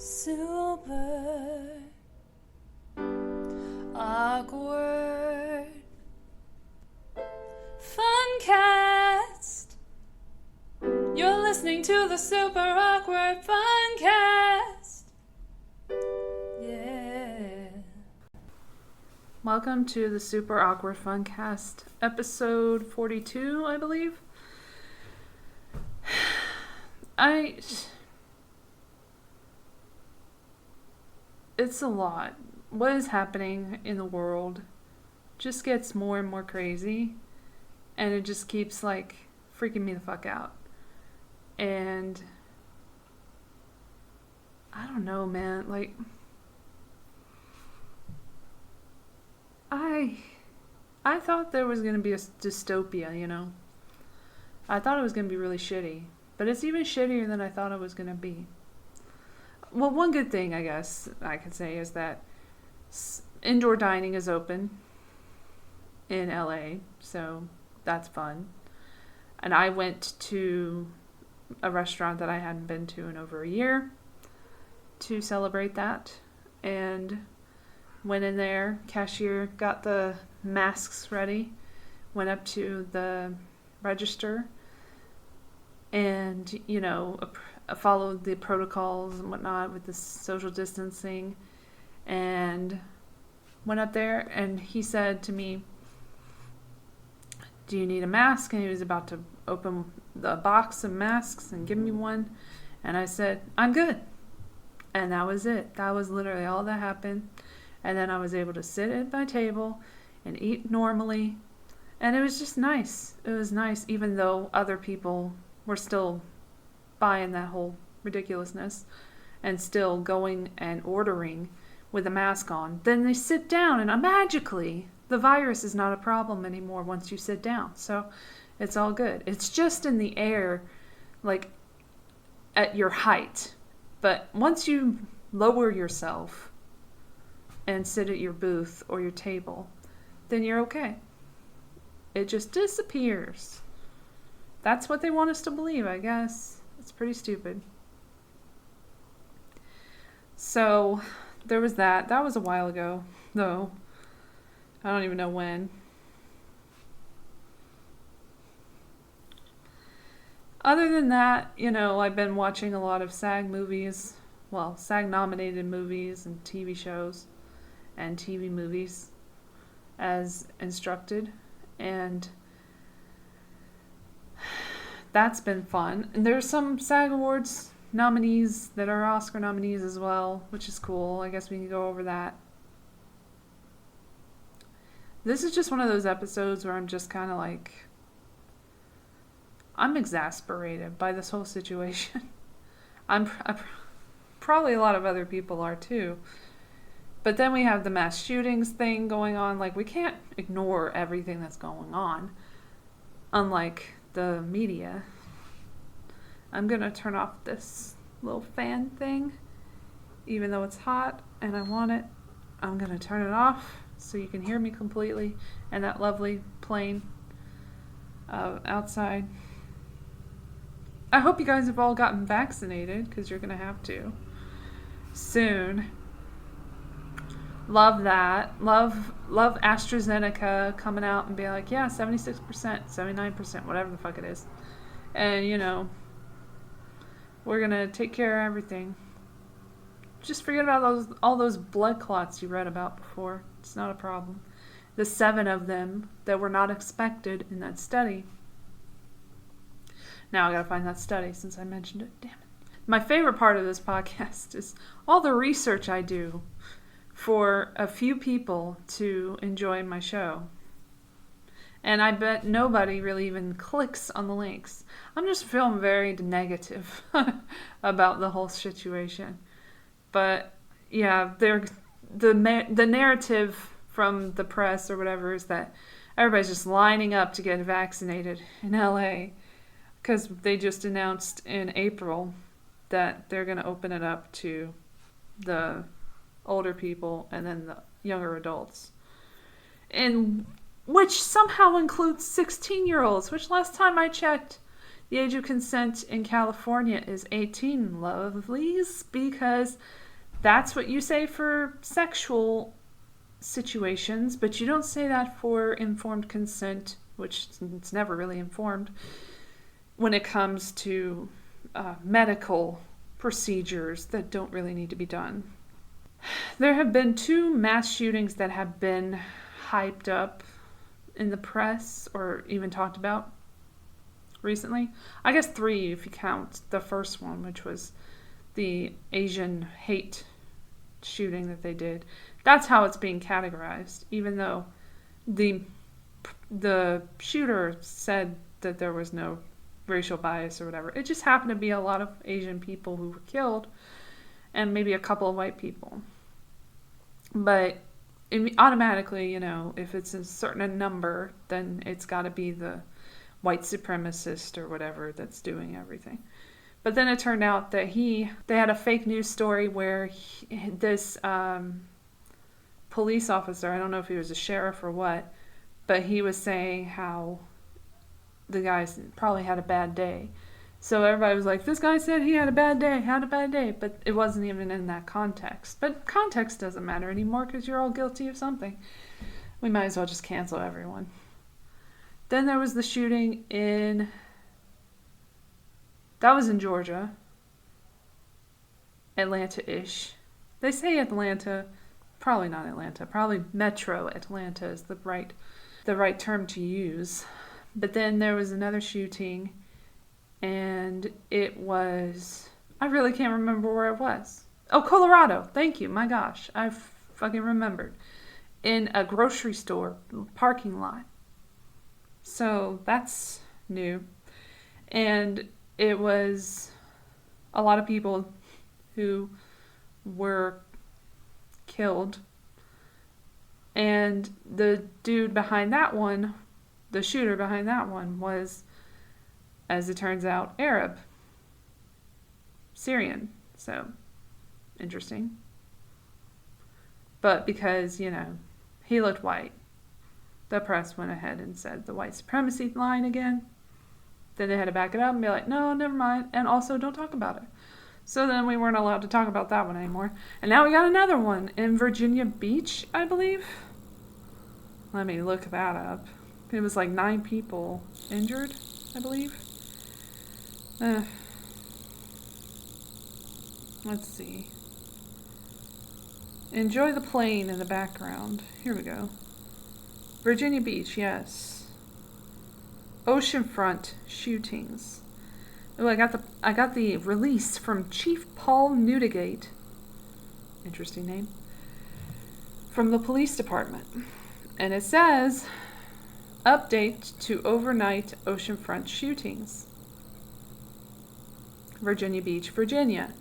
Super awkward Funcast. You're listening to the Super Awkward Funcast. Yeah. Welcome to the Super Awkward Funcast, episode 42, I believe. It's a lot. What is happening in the world just gets more and more crazy, and it just keeps, freaking me the fuck out. And I don't know, man, I thought there was going to be a dystopia, you know? I thought it was going to be really shitty, but it's even shittier than I thought it was going to be. Well, one good thing, I guess, I could say is that indoor dining is open in LA, so that's fun. And I went to a restaurant that I hadn't been to in over a year to celebrate that, and went in there, cashier got the masks ready, went up to the register, and, followed the protocols and whatnot with the social distancing, and went up there, and he said to me, "Do you need a mask?" And he was about to open the box of masks and give me one, and I said, "I'm good." And that was it. That was literally all that happened. And then I was able to sit at my table and eat normally, and it was just nice. It was nice, even though other people were still buying that whole ridiculousness and still going and ordering with a mask on. Then they sit down, and magically the virus is not a problem anymore once you sit down. So it's all good. It's just in the air, at your height. But once you lower yourself and sit at your booth or your table, then you're okay. It just disappears. That's what they want us to believe, I guess. It's pretty stupid. So there was that. That was a while ago, though. I don't even know when. Other than that, I've been watching a lot of SAG movies. Well, SAG-nominated movies and TV shows and TV movies as instructed. And that's been fun. And there's some SAG Awards nominees that are Oscar nominees as well, which is cool. I guess we can go over that. This is just one of those episodes where I'm just kind of I'm exasperated by this whole situation. I'm probably a lot of other people are too. But then we have the mass shootings thing going on. We can't ignore everything that's going on. Unlike the media. I'm gonna turn off this little fan thing, even though it's hot and I want it. I'm gonna turn it off so you can hear me completely, and that lovely plane outside. I hope you guys have all gotten vaccinated, because you're gonna have to soon. Love that. Love AstraZeneca coming out and being like, yeah, 76%, 79%, whatever the fuck it is. And, we're going to take care of everything. Just forget about all those blood clots you read about before. It's not a problem. The 7 of them that were not expected in that study. Now I got to find that study since I mentioned it. Damn it. My favorite part of this podcast is all the research I do for a few people to enjoy my show. And I bet nobody really even clicks on the links. I'm just feeling very negative about the whole situation. But yeah, the narrative from the press or whatever is that everybody's just lining up to get vaccinated in LA, because they just announced in April that they're going to open it up to the older people and then the younger adults, and which somehow includes 16-year-olds, which last time I checked The age of consent in California is 18, lovelies, because that's what you say for sexual situations, but you don't say that for informed consent, which it's never really informed, when it comes to medical procedures that don't really need to be done. There have been 2 mass shootings that have been hyped up in the press or even talked about recently. I guess 3 if you count the first one, which was the Asian hate shooting that they did. That's how it's being categorized, even though the shooter said that there was no racial bias or whatever. It just happened to be a lot of Asian people who were killed and maybe a couple of white people. But automatically, if it's a certain number, then it's got to be the white supremacist or whatever that's doing everything. But then it turned out that they had a fake news story where this police officer, I don't know if he was a sheriff or what, but he was saying how the guy probably had a bad day. So everybody was like, this guy said he had a bad day, but it wasn't even in that context. But context doesn't matter anymore because you're all guilty of something. We might as well just cancel everyone. Then there was the shooting that was in Georgia. Atlanta-ish. They say Atlanta, probably not Atlanta, probably Metro Atlanta is the right term to use. But then there was another shooting, and it was, I really can't remember where it was. Oh, Colorado. Thank you. My gosh. I fucking remembered. In a grocery store parking lot. So that's new. And it was a lot of people who were killed. And the dude behind that one, the shooter behind that one, was, as it turns out, Arab. Syrian. So, interesting. But because, he looked white, the press went ahead and said the white supremacy line again. Then they had to back it up and be like, no, never mind. And also, don't talk about it. So then we weren't allowed to talk about that one anymore. And now we got another one in Virginia Beach, I believe. Let me look that up. It was like 9 people injured, I believe. Let's see. Enjoy the plane in the background. Here we go. Virginia Beach, yes. Oceanfront shootings. Oh, I got the release from Chief Paul Newdigate. Interesting name. From the police department. And it says, update to overnight oceanfront shootings. Virginia Beach, Virginia.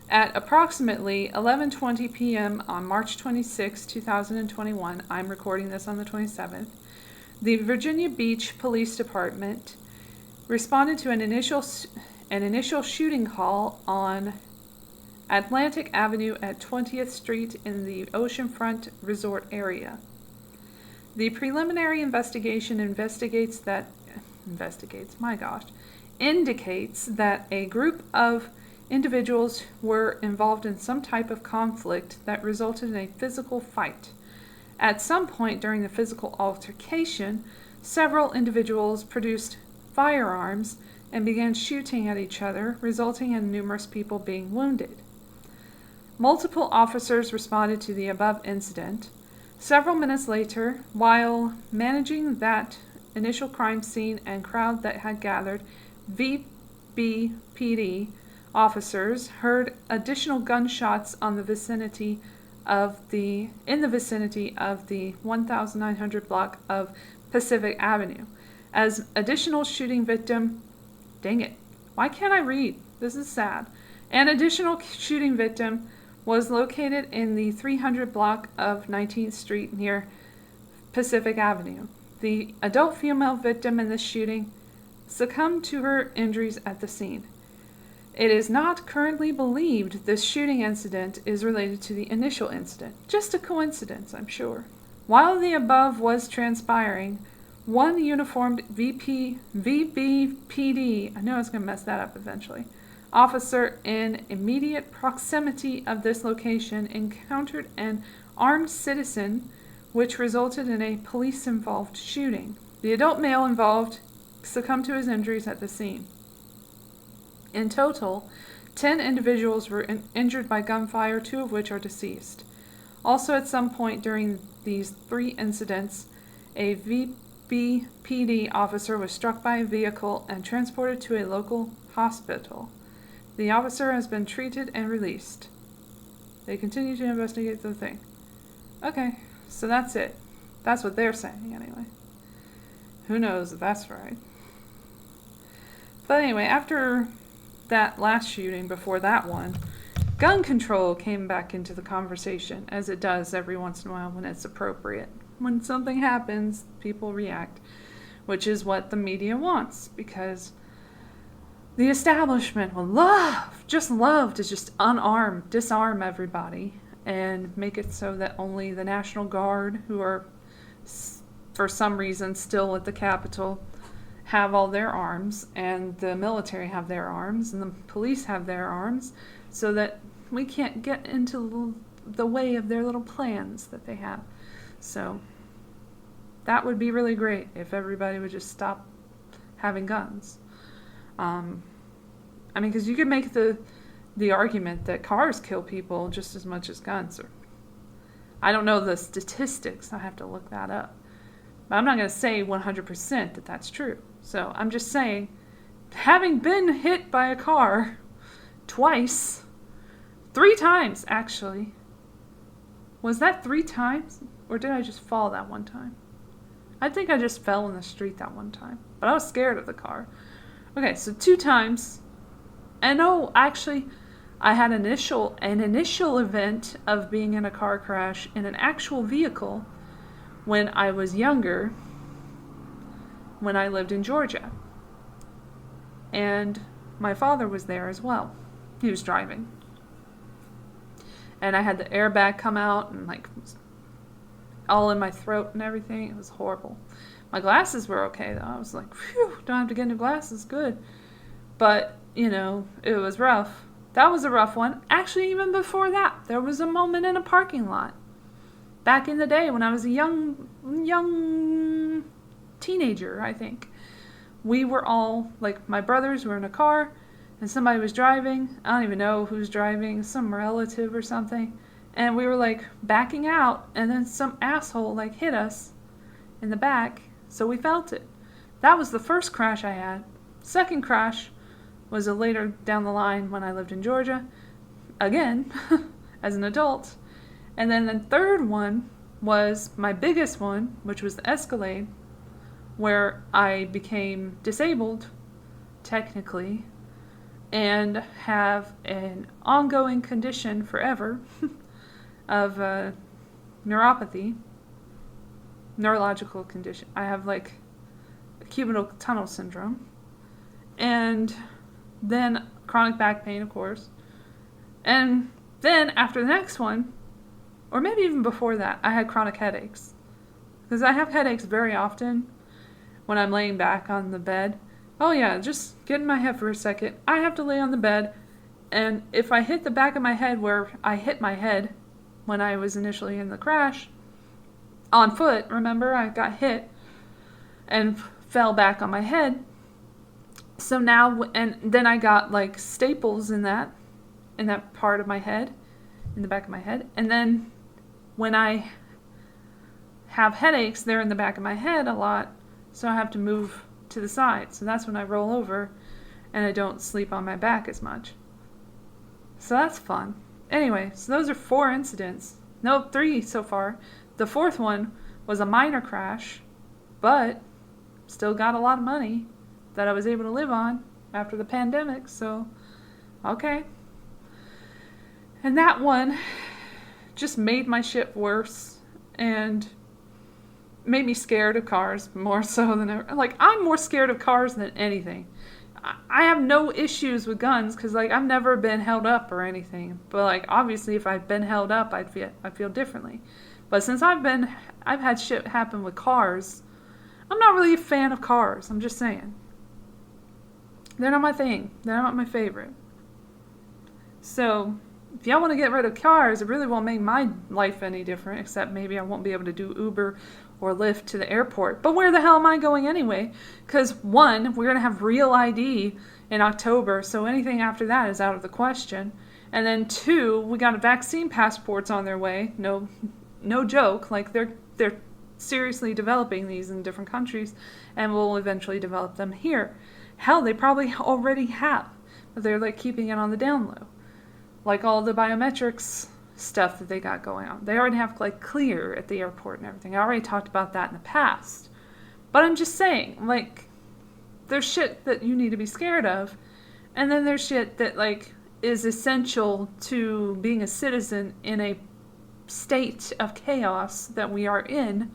At approximately 11:20 p.m. on March 26, 2021, I'm recording this on the 27th, the Virginia Beach Police Department responded to an initial shooting call on Atlantic Avenue at 20th Street in the Oceanfront Resort area. The preliminary investigation indicates that a group of individuals were involved in some type of conflict that resulted in a physical fight. At some point during the physical altercation, several individuals produced firearms and began shooting at each other, resulting in numerous people being wounded. Multiple officers responded to the above incident. Several minutes later, while managing that initial crime scene and crowd that had gathered, VBPD officers heard additional gunshots in the vicinity of the 1900 block of Pacific Avenue. As additional shooting victim, dang it, why can't I read? This is sad. An additional shooting victim was located in the 300 block of 19th Street near Pacific Avenue. The adult female victim in this shooting succumbed to her injuries at the scene. It is not currently believed this shooting incident is related to the initial incident. Just a coincidence, I'm sure. While the above was transpiring, One uniformed VBPD, I know I was going to mess that up eventually, officer in immediate proximity of this location encountered an armed citizen, which resulted in a police-involved shooting. The adult male involved succumbed to his injuries at the scene. In total, 10 individuals were injured by gunfire, 2 of which are deceased. Also, at some point during these 3 incidents, a VBPD officer was struck by a vehicle and transported to a local hospital. The officer has been treated and released. They continue to investigate the thing. Okay, so that's it. That's what they're saying, anyway. Who knows if that's right. But anyway, after that last shooting, before that one, gun control came back into the conversation, as it does every once in a while when it's appropriate. When something happens, people react, which is what the media wants, because the establishment will love to just disarm everybody and make it so that only the National Guard, who are for some reason still at the Capitol, have all their arms, and the military have their arms, and the police have their arms, so that we can't get into the way of their little plans that they have. So that would be really great if everybody would just stop having guns. Because you could make the argument that cars kill people just as much as guns. I don't know the statistics. I have to look that up. But I'm not going to say 100% that that's true. So I'm just saying, having been hit by a car twice, 3 times actually. Was that 3 times? Or did I just fall that one time? I think I just fell in the street that one time. But I was scared of the car. Okay, so 2 times. And no, actually, I had an initial event of being in a car crash in an actual vehicle when I was younger, when I lived in Georgia. And my father was there as well. He was driving. And I had the airbag come out and all in my throat and everything. It was horrible. My glasses were okay though. I was like, phew, don't have to get new glasses, good. But, it was rough. That was a rough one. Actually, even before that, there was a moment in a parking lot. Back in the day when I was a young teenager, I think. We were all, my brothers were in a car, and somebody was driving. I don't even know who's driving, some relative or something. And we were, backing out, and then some asshole, hit us in the back, so we felt it. That was the first crash I had. Second crash was a later down the line when I lived in Georgia, again, as an adult. And then the third one was my biggest one, which was the Escalade, where I became disabled, technically, and have an ongoing condition forever of neuropathy, neurological condition. I have cubital tunnel syndrome, and then chronic back pain, of course. And then after the next one, or maybe even before that, I had chronic headaches. Because I have headaches very often when I'm laying back on the bed. Oh yeah, just get in my head for a second. I have to lay on the bed, and if I hit the back of my head where I hit my head when I was initially in the crash, on foot, remember, I got hit and fell back on my head. So now, and then I got staples in that part of my head, in the back of my head. And then when I have headaches, they're in the back of my head a lot, so I have to move to the side. So that's when I roll over and I don't sleep on my back as much. So that's fun. Anyway, so those are 4 incidents. No, 3 so far. The 4th one was a minor crash, but still got a lot of money that I was able to live on after the pandemic, so okay. And that one just made my shit worse and made me scared of cars more so than ever. I'm more scared of cars than anything. I have no issues with guns because I've never been held up or anything. But obviously if I'd been held up, I'd feel differently. But since I've had shit happen with cars, I'm not really a fan of cars. I'm just saying. They're not my thing. They're not my favorite. So, if y'all want to get rid of cars, it really won't make my life any different, except maybe I won't be able to do Uber or Lyft to the airport. But where the hell am I going anyway? Because one, we're going to have real ID in October, so anything after that is out of the question. And then two, we got vaccine passports on their way. No joke. Like they're seriously developing these in different countries, and we'll eventually develop them here. Hell, they probably already have, but they're like keeping it on the down low. Like all the biometrics stuff that they got going on. They already have like clear at the airport and everything. I already talked about that in the past. But I'm just saying, like, there's shit that you need to be scared of, and then there's shit that like is essential to being a citizen in a state of chaos that we are in,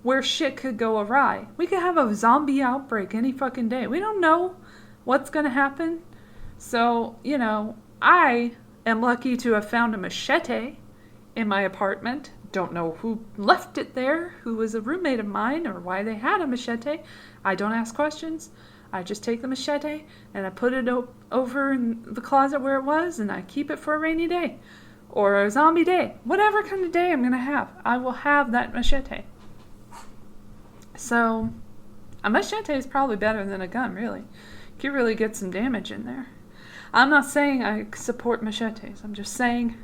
where shit could go awry. We could have a zombie outbreak any fucking day. We don't know what's gonna happen. So, I am lucky to have found a machete in my apartment. Don't know who left it there, who was a roommate of mine, or why they had a machete. I don't ask questions. I just take the machete and I put it over in the closet where it was, and I keep it for a rainy day or a zombie day. Whatever kind of day I'm going to have, I will have that machete. So, a machete is probably better than a gun, really. You can really get some damage in there. I'm not saying I support machetes. I'm just saying,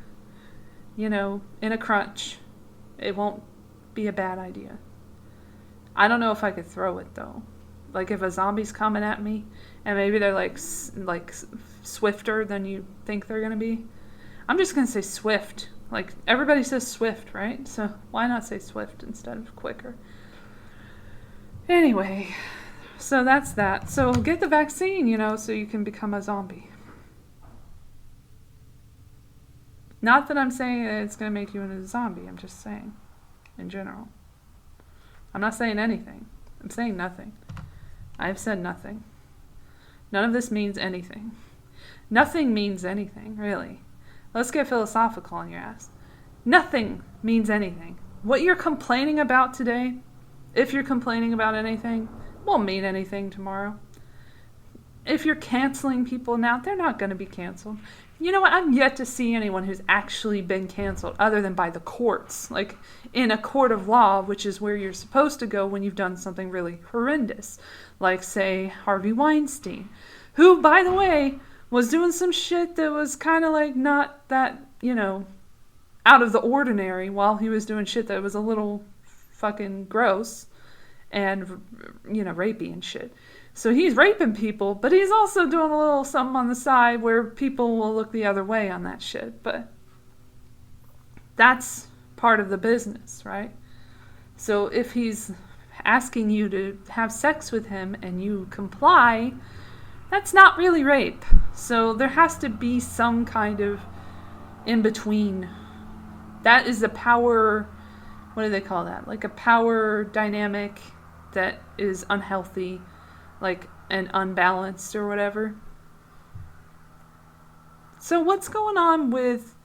in a crunch, it won't be a bad idea. I don't know if I could throw it, though. Like, if a zombie's coming at me, and maybe they're, like swifter than you think they're going to be. I'm just going to say swift. Like, everybody says swift, right? So, why not say swift instead of quicker? Anyway, so that's that. So, get the vaccine, so you can become a zombie. Not that I'm saying that it's going to make you into a zombie. I'm just saying, in general. I'm not saying anything. I'm saying nothing. I've said nothing. None of this means anything. Nothing means anything, really. Let's get philosophical on your ass. Nothing means anything. What you're complaining about today, if you're complaining about anything, won't mean anything tomorrow. If you're canceling people now, they're not going to be canceled. You know what? I'm yet to see anyone who's actually been canceled other than by the courts. Like in a court of law, which is where you're supposed to go when you've done something really horrendous. Like, say, Harvey Weinstein. Who, by the way, was doing some shit that was kind of like not that, out of the ordinary while he was doing shit that was a little fucking gross and, rapey and shit. So he's raping people, but he's also doing a little something on the side where people will look the other way on that shit. But that's part of the business, right? So if he's asking you to have sex with him and you comply, that's not really rape. So there has to be some kind of in-between. That is a power, what do they call that? Like a power dynamic that is unhealthy, like, and unbalanced or whatever. So what's going on with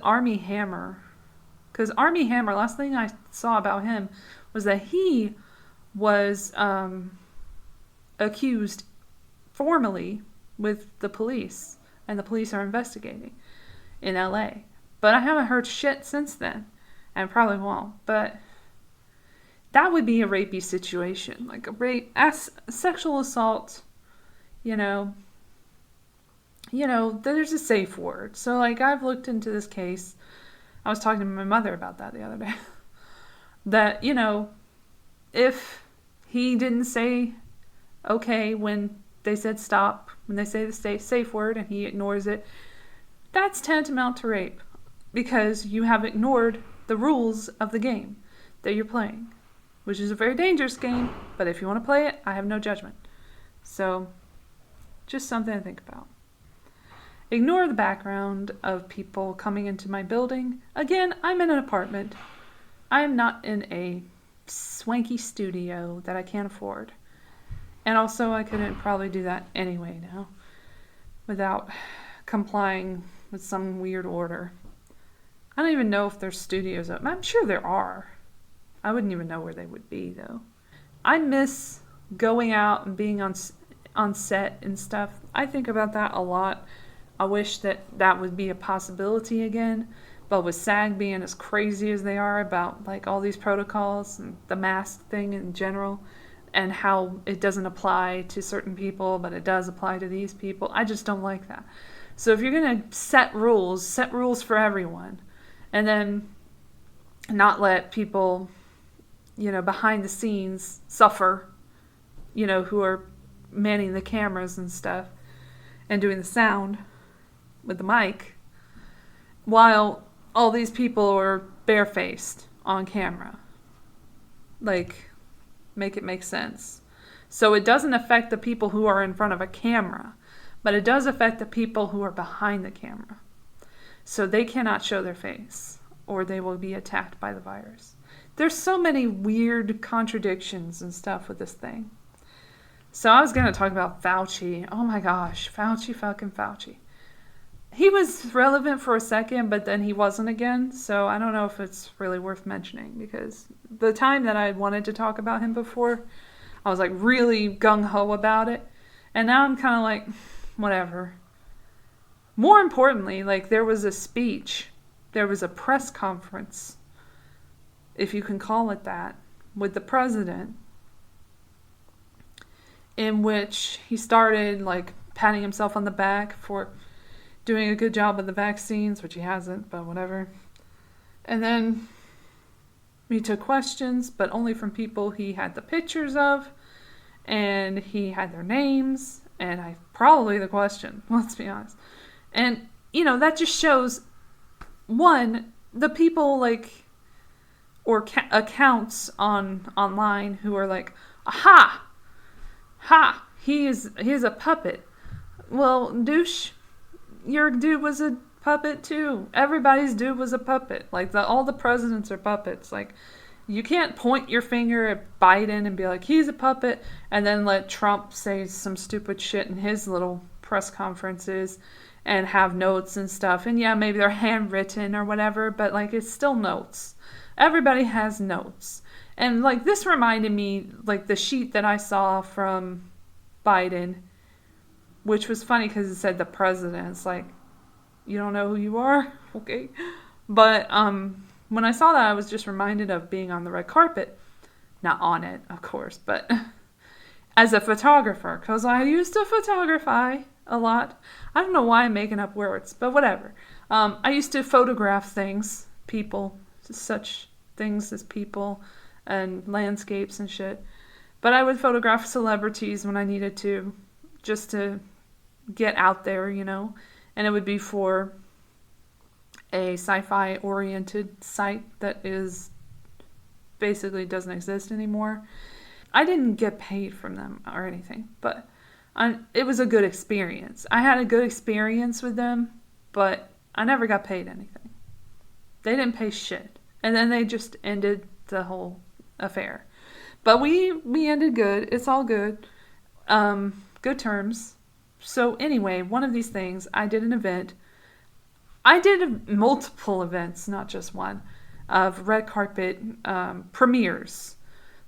Armie Hammer? Because Armie Hammer, last thing I saw about him was that he was accused formally with the police, and the police are investigating in LA. But I haven't heard shit since then, and probably won't. But that would be a rapey situation, like a sexual assault. There's a safe word. So, like, I've looked into this case. I was talking to my mother about that the other day. That, if he didn't say okay when they said stop, when they say the safe word and he ignores it, that's tantamount to rape. Because you have ignored the rules of the game that you're playing. Which is a very dangerous game, but if you want to play it, I have no judgment. So, just something to think about. Ignore the background of people coming into my building. Again, I'm in an apartment. I am not in a swanky studio that I can't afford. And also, I couldn't probably do that anyway now, without complying with some weird order. I don't even know if there's studios up. I'm sure there are. I wouldn't even know where they would be, though. I miss going out and being on set and stuff. I think about that a lot. I wish that would be a possibility again. But with SAG being as crazy as they are about like all these protocols and the mask thing in general, and how it doesn't apply to certain people, but it does apply to these people, I just don't like that. So if you're going to set rules for everyone, and then not let people, behind the scenes suffer, who are manning the cameras and stuff and doing the sound with the mic, while all these people are barefaced on camera. Like, make it make sense. So it doesn't affect the people who are in front of a camera, but it does affect the people who are behind the camera. So they cannot show their face, or they will be attacked by the virus. There's so many weird contradictions and stuff with this thing. So I was going to talk about Fauci. Oh my gosh, Fauci. He was relevant for a second, but then he wasn't again. So I don't know if it's really worth mentioning, because the time that I wanted to talk about him before, I was like really gung-ho about it. And now I'm kind of like, whatever. More importantly, like there was a speech, there was a press conference, if you can call it that, with the president, in which he started like patting himself on the back for doing a good job with the vaccines, which he hasn't, but whatever. And then he took questions, but only from people he had the pictures of, and he had their names, and probably the question, let's be honest. And, that just shows, one, the people like, or accounts online who are like, ha, he is a puppet. Well, douche, your dude was a puppet too. Everybody's dude was a puppet. Like all the presidents are puppets. Like you can't point your finger at Biden and be like, he's a puppet, and then let Trump say some stupid shit in his little press conferences and have notes and stuff. And yeah, maybe they're handwritten or whatever, but like it's still notes. Everybody has notes. And like this reminded me, like the sheet that I saw from Biden, which was funny because it said the president. It's like, you don't know who you are? Okay. But when I saw that, I was just reminded of being on the red carpet. Not on it, of course, but as a photographer, because I used to photography a lot. I don't know why I'm making up words, but whatever. I used to photograph things, people, such things as people and landscapes and shit. But I would photograph celebrities when I needed to, just to get out there, and it would be for a sci-fi oriented site that is basically doesn't exist anymore. I didn't get paid from them or anything, but it was a good experience. I had a good experience with them, but I never got paid anything. They didn't pay shit. And then they just ended the whole affair. But we ended good. It's all good. Good terms. So anyway, one of these things, I did an event. I did multiple events, not just one, of red carpet premieres.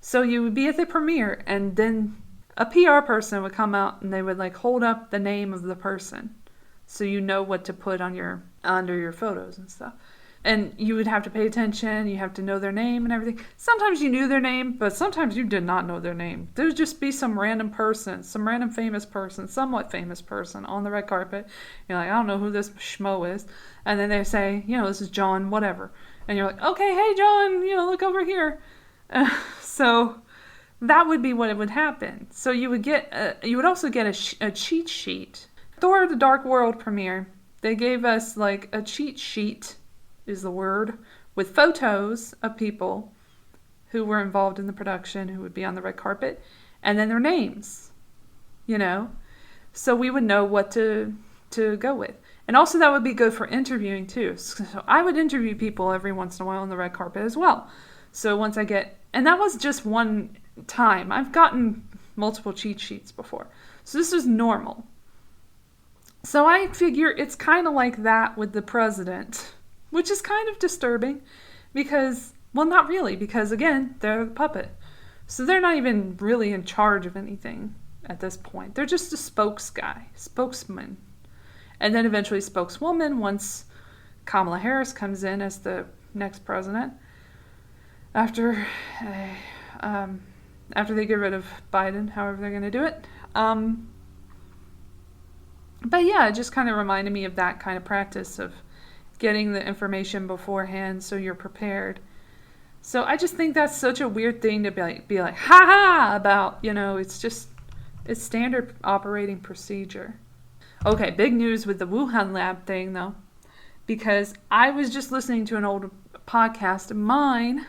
So you would be at the premiere, and then a PR person would come out and they would like hold up the name of the person, so you know what to put on under your photos and stuff. And you would have to pay attention. You have to know their name and everything. Sometimes you knew their name, but sometimes you did not know their name. There would just be some random person, some random famous person, somewhat famous person on the red carpet. You're like, I don't know who this schmo is. And then they say, this is John, whatever. And you're like, okay, hey, John, look over here. So that would be what it would happen. So you would also get a cheat sheet. Thor: The Dark World premiere, they gave us like a cheat sheet, is the word, with photos of people who were involved in the production, who would be on the red carpet, and then their names, so we would know what to go with. And also that would be good for interviewing too. So I would interview people every once in a while on the red carpet as well. So and that was just one time. I've gotten multiple cheat sheets before. So this is normal. So I figure it's kind of like that with the president, which is kind of disturbing because, well, not really, because again, they're the puppet. So they're not even really in charge of anything at this point. They're just a spokesman. And then eventually spokeswoman once Kamala Harris comes in as the next president. After they get rid of Biden, however they're going to do it. But yeah, it just kind of reminded me of that kind of practice of getting the information beforehand so you're prepared. So I just think that's such a weird thing to be like ha about, it's standard operating procedure. Okay, big news with the Wuhan lab thing though, because I was just listening to an old podcast of mine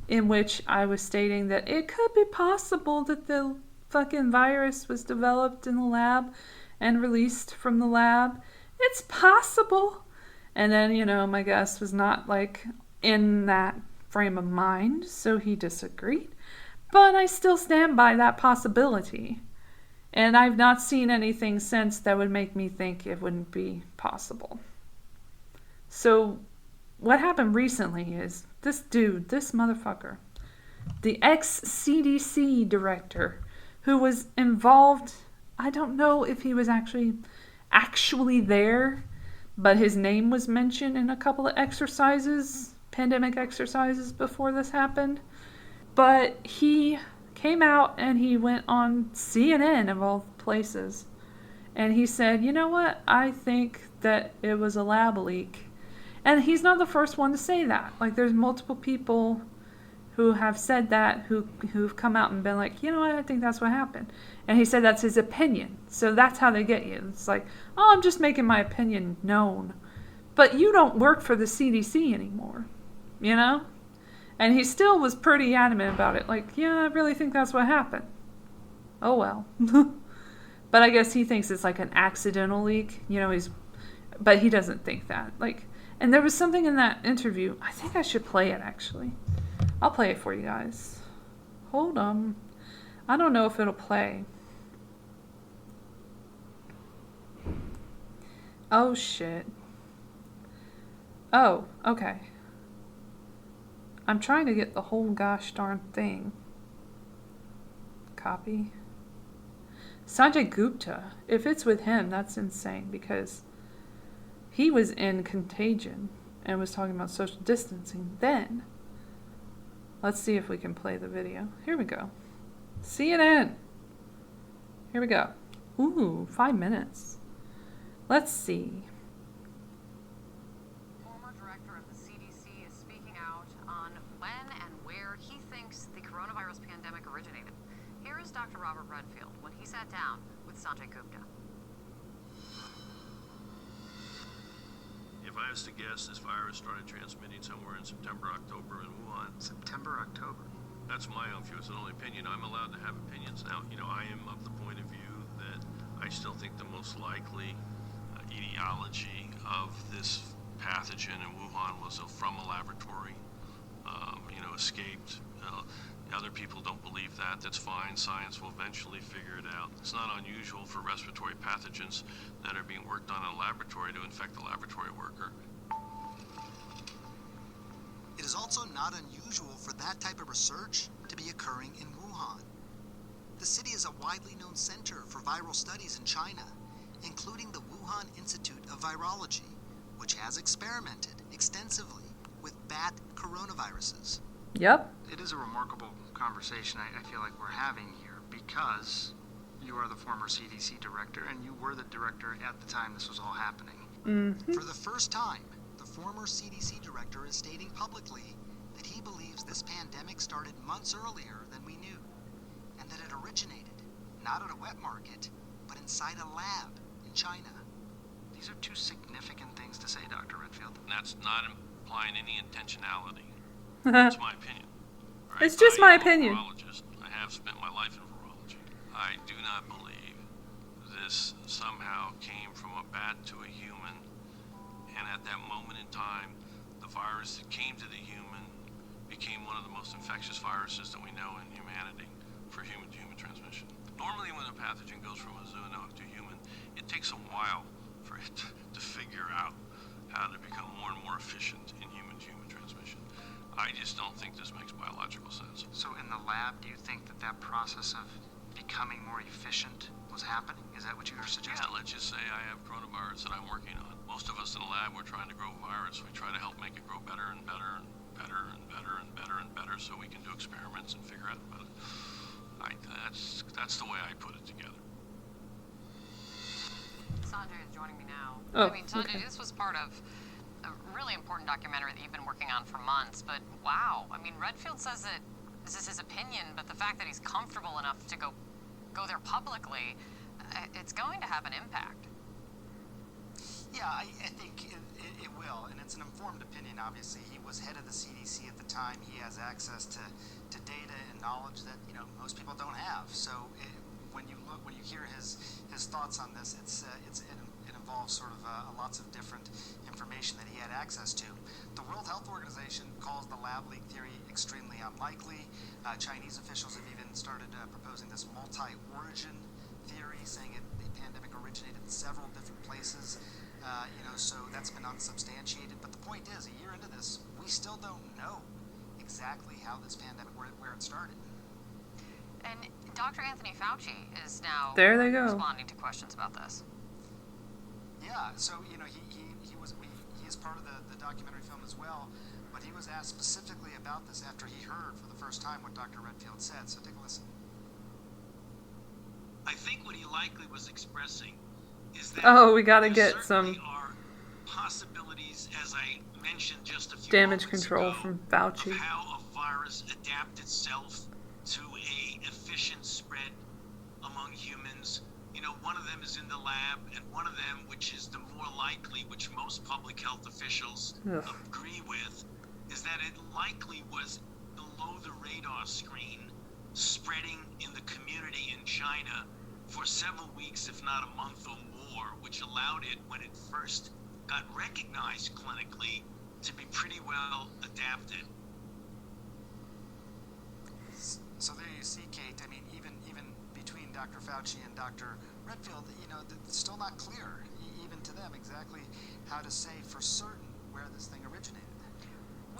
in which I was stating that it could be possible that the fucking virus was developed in the lab and released from the lab. It's possible. And then, my guest was not like in that frame of mind, so he disagreed. But I still stand by that possibility. And I've not seen anything since that would make me think it wouldn't be possible. So what happened recently is this motherfucker, the ex-CDC director who was involved, I don't know if he was actually there, but his name was mentioned in a couple of pandemic exercises before this happened. But he came out and he went on CNN of all places. And he said, you know what? I think that it was a lab leak. And he's not the first one to say that. Like, there's multiple people who have said that, who've come out and been like, you know what? I think that's what happened. And he said that's his opinion. So that's how they get you. It's like, oh, I'm just making my opinion known. But you don't work for the CDC anymore, And he still was pretty adamant about it. Like, yeah, I really think that's what happened. Oh, well. But I guess he thinks it's like an accidental leak. But he doesn't think that. Like, and there was something in that interview. I think I should play it, actually. I'll play it for you guys. Hold on. I don't know if it'll play. Oh, shit. Oh, okay. I'm trying to get the whole gosh darn thing. Copy. Sanjay Gupta. If it's with him, that's insane because he was in Contagion and was talking about social distancing then. Let's see if we can play the video. Here we go. CNN. Here we go. Ooh, 5 minutes. Let's see. Former director of the CDC is speaking out on when and where he thinks the coronavirus pandemic originated. Here is Dr. Robert Redfield when he sat down with Sanjay Gupta. If I was to guess, this virus started transmitting somewhere in September, October in Wuhan. September, October. That's my own view. It's an only opinion. I'm allowed to have opinions. Now, I am of the point of view that I still think the most likely etiology of this pathogen in Wuhan was from a laboratory, escaped. Other people don't believe that. That's fine. Science will eventually figure it out. It's not unusual for respiratory pathogens that are being worked on in a laboratory to infect a laboratory worker. It is also not unusual for that type of research to be occurring in Wuhan. The city is a widely known center for viral studies in China, including the Wuhan Institute of Virology, which has experimented extensively with bat coronaviruses. Yep. It is a remarkable conversation I feel like we're having here because you are the former CDC director and you were the director at the time this was all happening. Mm-hmm. For the first time, the former CDC director is stating publicly that he believes this pandemic started months earlier than we knew, and that it originated not at a wet market, but inside a lab in China. These are two significant things to say, Dr. Redfield. And that's not implying any intentionality. That's my opinion. Right? It's just my opinion. I'm a virologist. I have spent my life in virology. I do not believe this somehow came from a bat to a human, and at that moment in time, the virus that came to the human became one of the most infectious viruses that we know in humanity for human-to-human transmission. Normally, when a pathogen goes from a zoonotic to human, it takes a while for it to figure out how to become more and more efficient in human-to-human transmission. I just don't think this makes biological sense. So in the lab, lab, do you think that process of becoming more efficient was happening? Is that what you were suggesting? Yeah, let's just say I have coronavirus that I'm working on. Most of us in the lab, we're trying to grow a virus. We try to help make it grow better and better and better and better and better and better so we can do experiments and figure out about it. That's the way I put it together. Sanjay is joining me now. Oh, I mean, Sanjay, okay. this was part of a really important documentary that you've been working on for months, but wow. I mean, Redfield says that this is his opinion, but the fact that he's comfortable enough to go there publicly, it's going to have an impact. Yeah, I think it will, and it's an informed opinion, obviously. He was head of the CDC at the time. He has access to data and knowledge that, most people don't have. So when you hear his thoughts on this, it involves sort of lots of different information that he had access to. The World Health Organization calls the lab leak theory extremely unlikely. Chinese officials have even started proposing this multi-origin theory, saying the pandemic originated in several different places. So that's been unsubstantiated. But the point is, a year into this, we still don't know exactly how this pandemic, where it started. And Dr. Anthony Fauci is now There they go. responding to questions about this. Yeah, so he is part of the documentary film as well, but he was asked specifically about this after he heard for the first time what Dr. Redfield said. So take a listen. I think what he likely was expressing is that Oh, we gotta there get certainly some are possibilities, as I mentioned just a few damage moments control ago, from Fauci. of how a virus adapts itself to a efficient spread among humans. One of them is in the lab, and one of them, which is the more likely, which most public health officials Ugh. agree with, is that it likely was below the radar screen, spreading in the community in China for several weeks, if not a month or more, which allowed it, when it first got recognized clinically, to be pretty well adapted. So there you see, Kate. I mean, even between Dr. Fauci and Dr. Redfield, it's still not clear, even to them, exactly how to say for certain where this thing originated.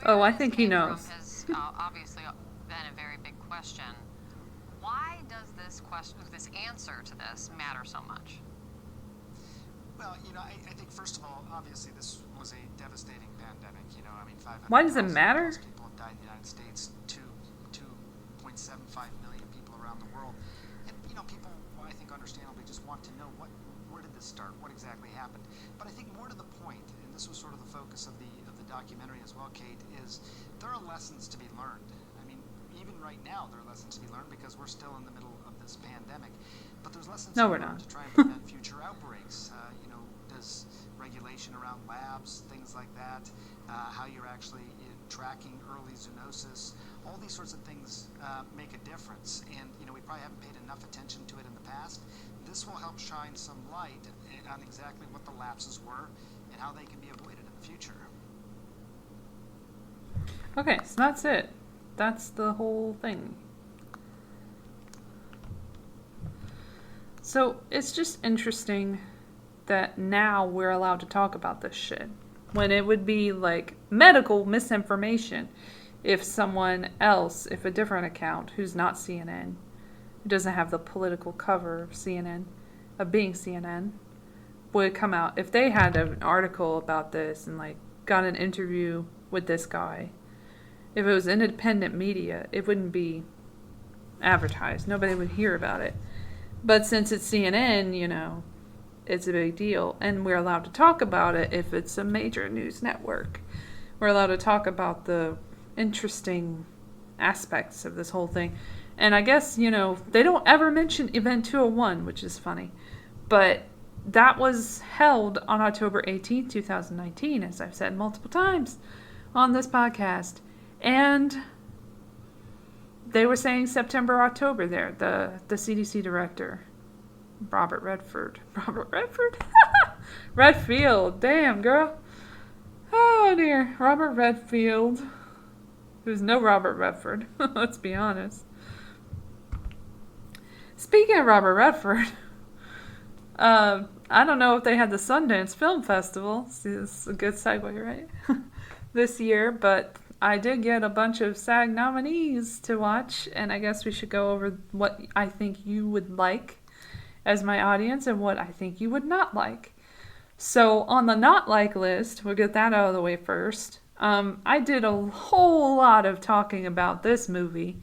Oh, I Where think this he came knows. from has obviously been a very big question. Why does this answer to this matter so much? Well, I think first of all, obviously this was a devastating pandemic. 500,000 Why does it matter? people have died in the United States, 2.75 million people around the world. And, people, I think, understandably just want to know where did this start? What exactly happened? But I think more to the point, and this was sort of the focus of the documentary as well, Kate, is there are lessons to be learned. I mean, even right now, there are lessons to be learned because we're still in the middle of this pandemic. But there's lessons No, to we're learn not. to try and prevent future outbreaks. Does regulation around labs, things like that, how you're actually tracking early zoonosis, all these sorts of things make a difference. And, we probably haven't paid enough attention to it in the past. This will help shine some light on exactly what the lapses were and how they can be avoided in the future. Okay, so that's it. That's the whole thing. So it's just interesting that now we're allowed to talk about this shit, when it would be like medical misinformation if someone else, if a different account who's not CNN, who doesn't have the political cover of CNN, of being CNN, would come out. If they had an article about this and got an interview with this guy, if it was independent media, it wouldn't be advertised. Nobody would hear about it. But since it's CNN, it's a big deal. And we're allowed to talk about it if it's a major news network. We're allowed to talk about the interesting aspects of this whole thing. And I guess, they don't ever mention Event 201, which is funny. But that was held on October 18th, 2019, as I've said multiple times on this podcast. And they were saying September, October there, the CDC director, Robert Redford. Redfield. Damn, girl. Oh, dear. Robert Redfield. Who's no Robert Redford. Let's be honest. Speaking of Robert Redford, I don't know if they had the Sundance Film Festival. See, this is a good segue, right? This year, but I did get a bunch of SAG nominees to watch, and I guess we should go over what I think you would like as my audience and what I think you would not like. So on the not like list, we'll get that out of the way first. I did a whole lot of talking about this movie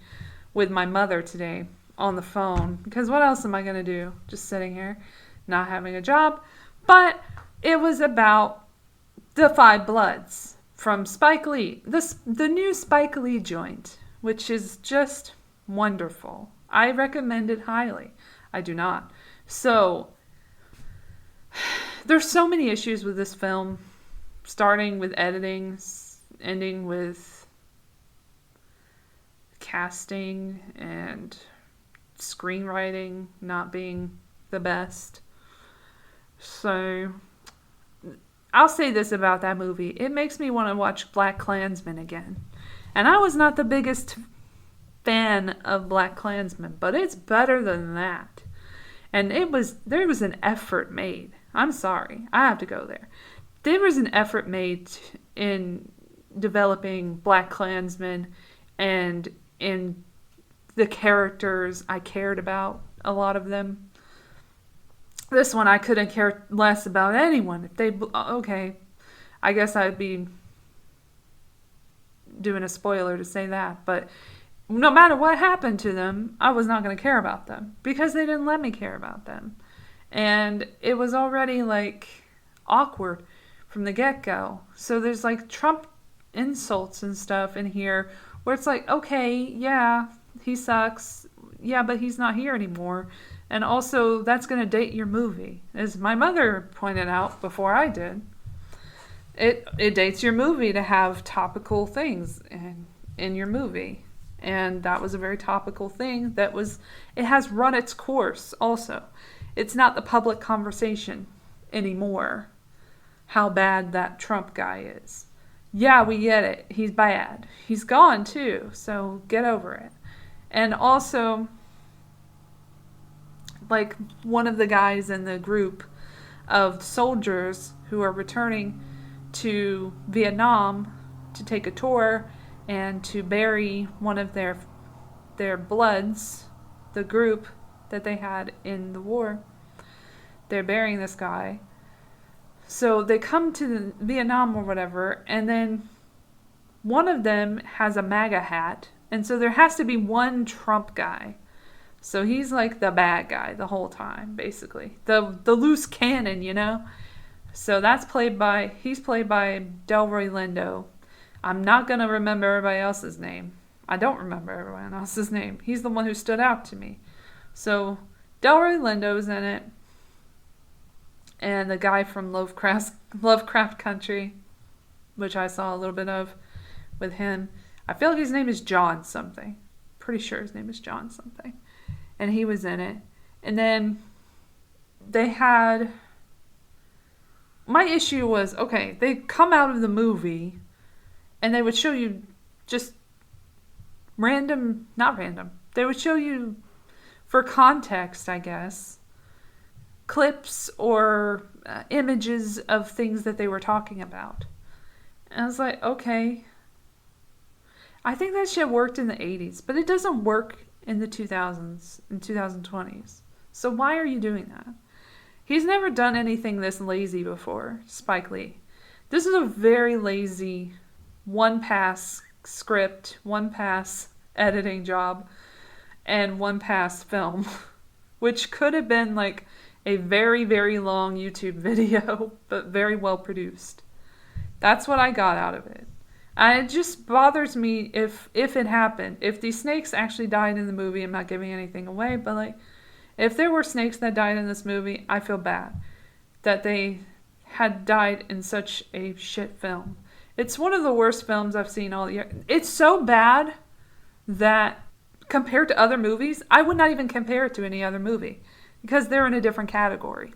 with my mother today on the phone, because what else am I going to do? Just sitting here, not having a job. But it was about The Five Bloods from Spike Lee, the new Spike Lee joint, which is just wonderful. I recommend it highly. I do not. So, there's so many issues with this film, starting with editing, ending with casting and screenwriting not being the best. So, I'll say this about that movie. It makes me want to watch BlacKkKlansman again. And I was not the biggest fan of BlacKkKlansman, but it's better than that. And there was an effort made. I'm sorry, I have to go there. There was an effort made in developing BlacKkKlansman and in the characters I cared about, a lot of them. This one I couldn't care less about anyone. If they, okay, I guess I'd be doing a spoiler to say that, but no matter what happened to them, I was not going to care about them because they didn't let me care about them. And it was already like awkward from the get-go. So there's like Trump insults and stuff in here where it's like, okay, yeah, he sucks. Yeah, but he's not here anymore. And also, that's going to date your movie. As my mother pointed out before I did, it dates your movie to have topical things in your movie. And that was a very topical thing it has run its course also. It's not the public conversation anymore how bad that Trump guy is. Yeah, we get it. He's bad. He's gone too, so get over it. And also, like one of the guys in the group of soldiers who are returning to Vietnam to take a tour and to bury one of their bloods, the group that they had in the war. They're burying this guy. So they come to Vietnam or whatever, and then one of them has a MAGA hat, and so there has to be one Trump guy. So he's like the bad guy the whole time, basically. The loose cannon, you know? So he's played by Delroy Lindo. I'm not going to remember everybody else's name. I don't remember everyone else's name. He's the one who stood out to me. So Delroy Lindo's in it. And the guy from Lovecraft Country, which I saw a little bit of with him. I feel like his name is John something. Pretty sure his name is John something. And he was in it. And then they had... My issue was, okay, they come out of the movie and they would show you just not random. They would show you, for context, I guess, clips or images of things that they were talking about. And I was like, okay. I think that shit worked in the 80s, but it doesn't work in the 2000s and 2020s. So why are you doing that? He's never done anything this lazy before, Spike Lee. This is a very lazy, one-pass script, one-pass editing job, and one-pass film, which could have been like a very, very long YouTube video, but very well produced. That's what I got out of it. And it just bothers me if it happened. If these snakes actually died in the movie, I'm not giving anything away, but like, if there were snakes that died in this movie, I feel bad that they had died in such a shit film. It's one of the worst films I've seen all year. It's so bad that compared to other movies, I would not even compare it to any other movie because they're in a different category.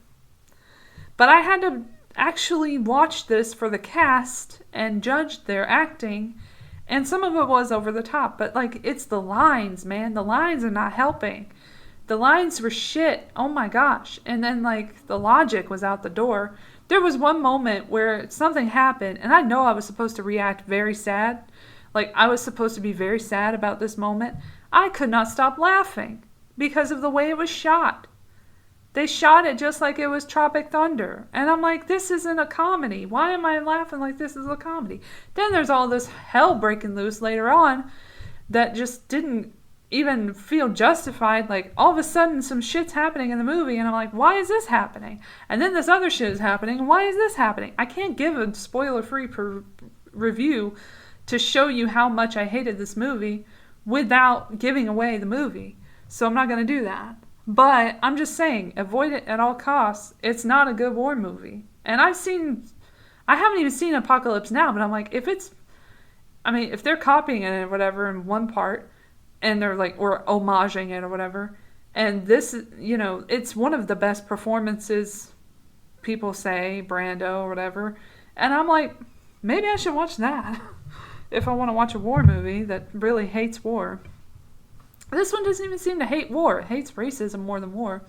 But I had to actually watch this for the cast and judge their acting, and some of it was over the top, but like, it's the lines, man. The lines are not helping. The lines were shit. Oh my gosh. And then like the logic was out the door. There was one moment where something happened and I know I was supposed to react very sad. Like, I was supposed to be very sad about this moment. I could not stop laughing because of the way it was shot. They shot it just like it was Tropic Thunder. And I'm like, this isn't a comedy. Why am I laughing like this is a comedy? Then there's all this hell breaking loose later on that just didn't even feel justified. Like, all of a sudden some shit's happening in the movie and I'm like, why is this happening? And then this other shit is happening. Why is this happening? I can't give a spoiler-free review to show you how much I hated this movie without giving away the movie. So I'm not going to do that. But I'm just saying, avoid it at all costs. It's not a good war movie. And I haven't even seen Apocalypse Now, but I'm like, if they're copying it or whatever in one part, and they're like, or homaging it or whatever, and this, it's one of the best performances, people say, Brando or whatever, and I'm like, maybe I should watch that if I want to watch a war movie that really hates war. This one doesn't even seem to hate war. It hates racism more than war.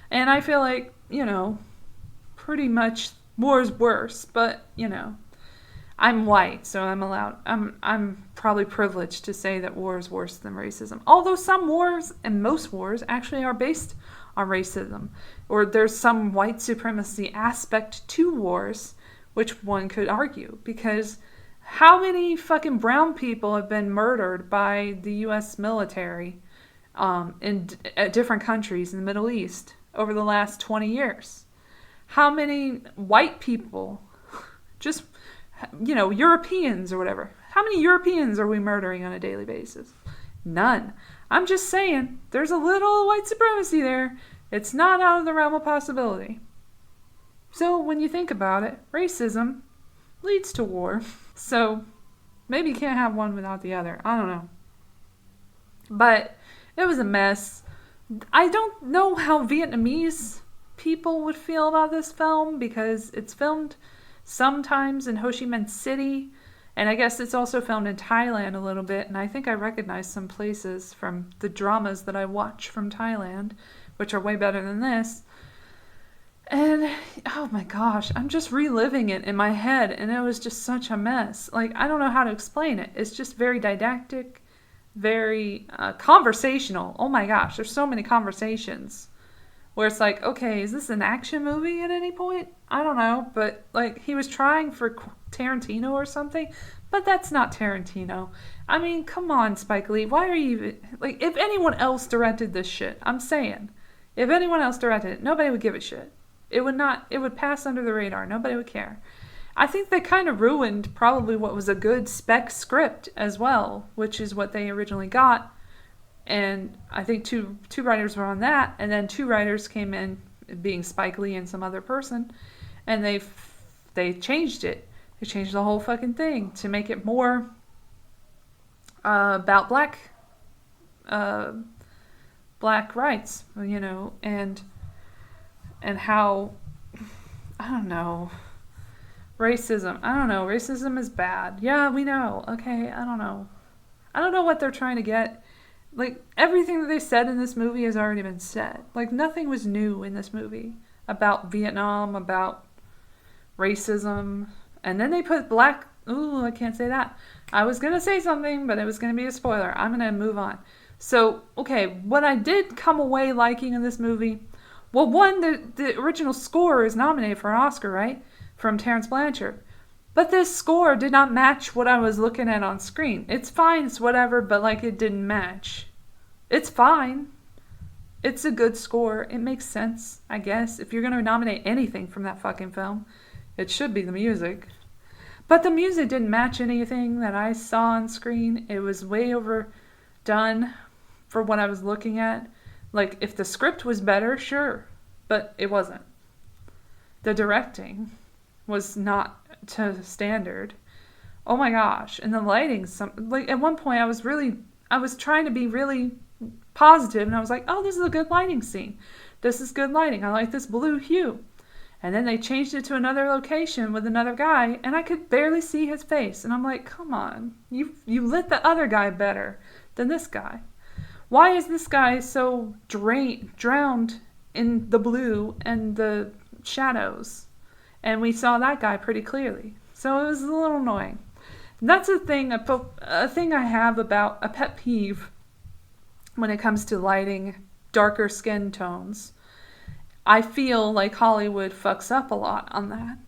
And I feel like, pretty much war's worse. But, I'm white, so I'm probably privileged to say that war is worse than racism. Although some wars, and most wars, actually are based on racism. Or there's some white supremacy aspect to wars, which one could argue. Because how many fucking brown people have been murdered by the U.S. military in different countries in the Middle East over the last 20 years? How many white people, just, Europeans or whatever, how many Europeans are we murdering on a daily basis? None. I'm just saying, there's a little white supremacy there. It's not out of the realm of possibility. So when you think about it, racism leads to war. So maybe you can't have one without the other. I don't know. But it was a mess. I don't know how Vietnamese people would feel about this film because it's filmed sometimes in Ho Chi Minh City. And I guess it's also filmed in Thailand a little bit. And I think I recognize some places from the dramas that I watch from Thailand, which are way better than this. And, oh my gosh, I'm just reliving it in my head, and it was just such a mess. Like, I don't know how to explain it. It's just very didactic, very conversational. Oh my gosh, there's so many conversations where it's like, okay, is this an action movie at any point? I don't know, but, like, he was trying for Tarantino or something, but that's not Tarantino. I mean, come on, Spike Lee, why are you even, like, if anyone else directed this shit, I'm saying, if anyone else directed it, nobody would give a shit. It would pass under the radar. Nobody would care. I think they kind of ruined probably what was a good spec script as well, which is what they originally got. And I think two writers were on that, and then two writers came in, being Spike Lee and some other person, and they changed it. They changed the whole fucking thing to make it more about black rights, and how, I don't know, racism. I don't know. Racism is bad. Yeah, we know. Okay, I don't know. I don't know what they're trying to get. Like, everything that they said in this movie has already been said. Like, nothing was new in this movie about Vietnam, about racism. And then they put black... Ooh, I can't say that. I was going to say something, but it was going to be a spoiler. I'm going to move on. So, okay, what I did come away liking in this movie... Well, one, the original score is nominated for an Oscar, right? From Terrence Blanchard. But this score did not match what I was looking at on screen. It's fine, it's whatever, but, like, it didn't match. It's fine. It's a good score. It makes sense, I guess. If you're going to nominate anything from that fucking film, it should be the music. But the music didn't match anything that I saw on screen. It was way overdone for what I was looking at. Like, if the script was better, sure. But it wasn't. The directing was not to standard. Oh my gosh. And the lighting, like, at one point I was trying to be really positive, and I was like, oh, this is a good lighting scene. This is good lighting. I like this blue hue. And then they changed it to another location with another guy, and I could barely see his face. And I'm like, come on. You lit the other guy better than this guy. Why is this guy so drowned in the blue and the shadows? And we saw that guy pretty clearly. So it was a little annoying. And that's a thing I have about a pet peeve when it comes to lighting darker skin tones. I feel like Hollywood fucks up a lot on that.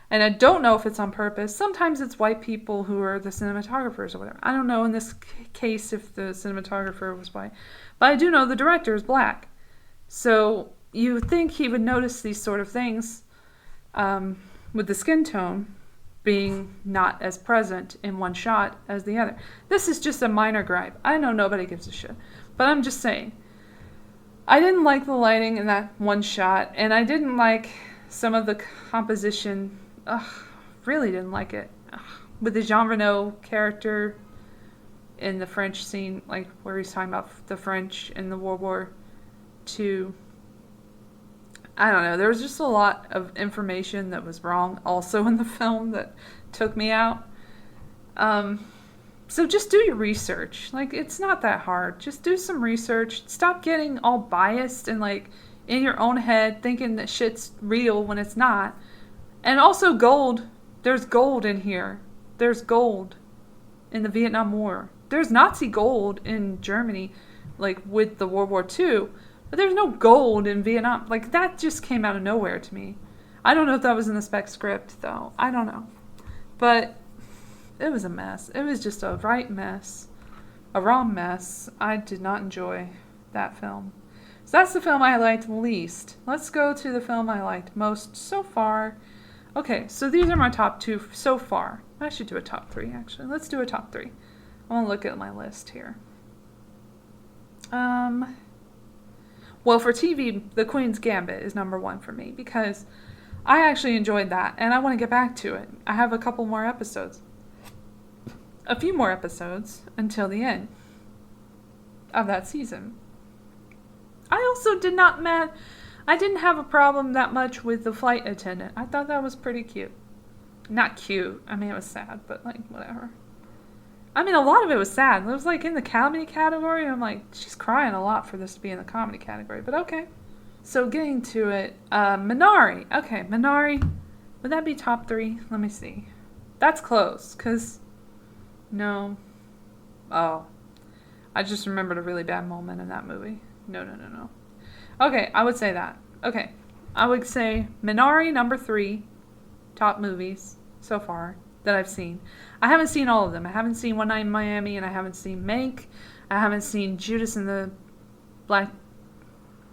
And I don't know if it's on purpose. Sometimes it's white people who are the cinematographers or whatever. I don't know in this case if the cinematographer was white. But I do know the director is black. So you would think he would notice these sort of things with the skin tone being not as present in one shot as the other. This is just a minor gripe. I know nobody gives a shit. But I'm just saying. I didn't like the lighting in that one shot. And I didn't like some of the composition. Really didn't like it. With the Jean Reno character in the French scene, like where he's talking about the French in the World War II. I don't know. There was just a lot of information that was wrong also in the film that took me out. So just do your research. Like, it's not that hard. Just do some research. Stop getting all biased and like in your own head thinking that shit's real when it's not. And also gold. There's gold in here. There's gold in the Vietnam War. There's Nazi gold in Germany, like with the World War II. But there's no gold in Vietnam. Like, that just came out of nowhere to me. I don't know if that was in the spec script, though. I don't know. But it was a mess. It was just a right mess. A raw mess. I did not enjoy that film. So that's the film I liked least. Let's go to the film I liked most so far. Okay, so these are my top 2 so far. I should do a top 3, actually. Let's do a top 3. I want to look at my list here. Well, for TV, The Queen's Gambit is number 1 for me because I actually enjoyed that and I want to get back to it. I have a couple more episodes. A few more episodes until the end of that season. I also I didn't have a problem that much with the flight attendant. I thought that was pretty cute. Not cute. I mean, it was sad, but like, whatever. I mean, a lot of it was sad. It was like in the comedy category. I'm like, she's crying a lot for this to be in the comedy category, but okay. So getting to it, Minari. Okay, Minari. Would that be top 3? Let me see. That's close, because, no. Oh. I just remembered a really bad moment in that movie. No. Okay, I would say that. Okay. I would say Minari, number 3, top movies so far that I've seen. I haven't seen all of them. I haven't seen One Night in Miami, and I haven't seen Mank. I haven't seen Judas and the Black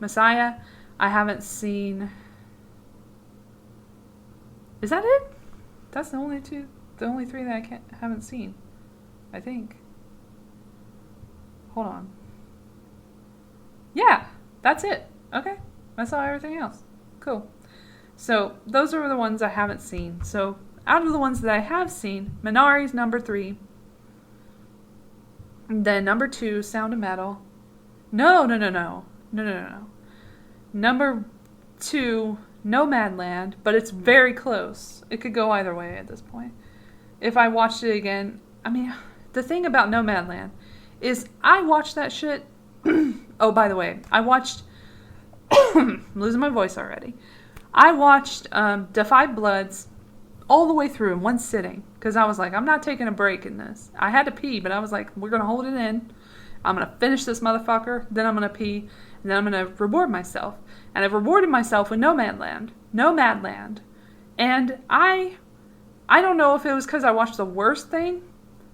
Messiah. I haven't seen... Is that it? That's the only 3 that I haven't seen. I think. Hold on. Yeah, that's it. Okay. I saw everything else. Cool. So, those are the ones I haven't seen. So, out of the ones that I have seen, Minari's number 3. And then number 2, Sound of Metal. No. Number 2, Nomadland, but it's very close. It could go either way at this point. If I watched it again, I mean, the thing about Nomadland is I watched that shit. Oh, by the way, I watched... I'm losing my voice already. I watched Da 5 Bloods all the way through in one sitting because I was like, I'm not taking a break in this. I had to pee, but I was like, we're going to hold it in. I'm going to finish this motherfucker, then I'm going to pee, and then I'm going to reward myself. And I've rewarded myself with Nomadland. And I don't know if it was because I watched the worst thing,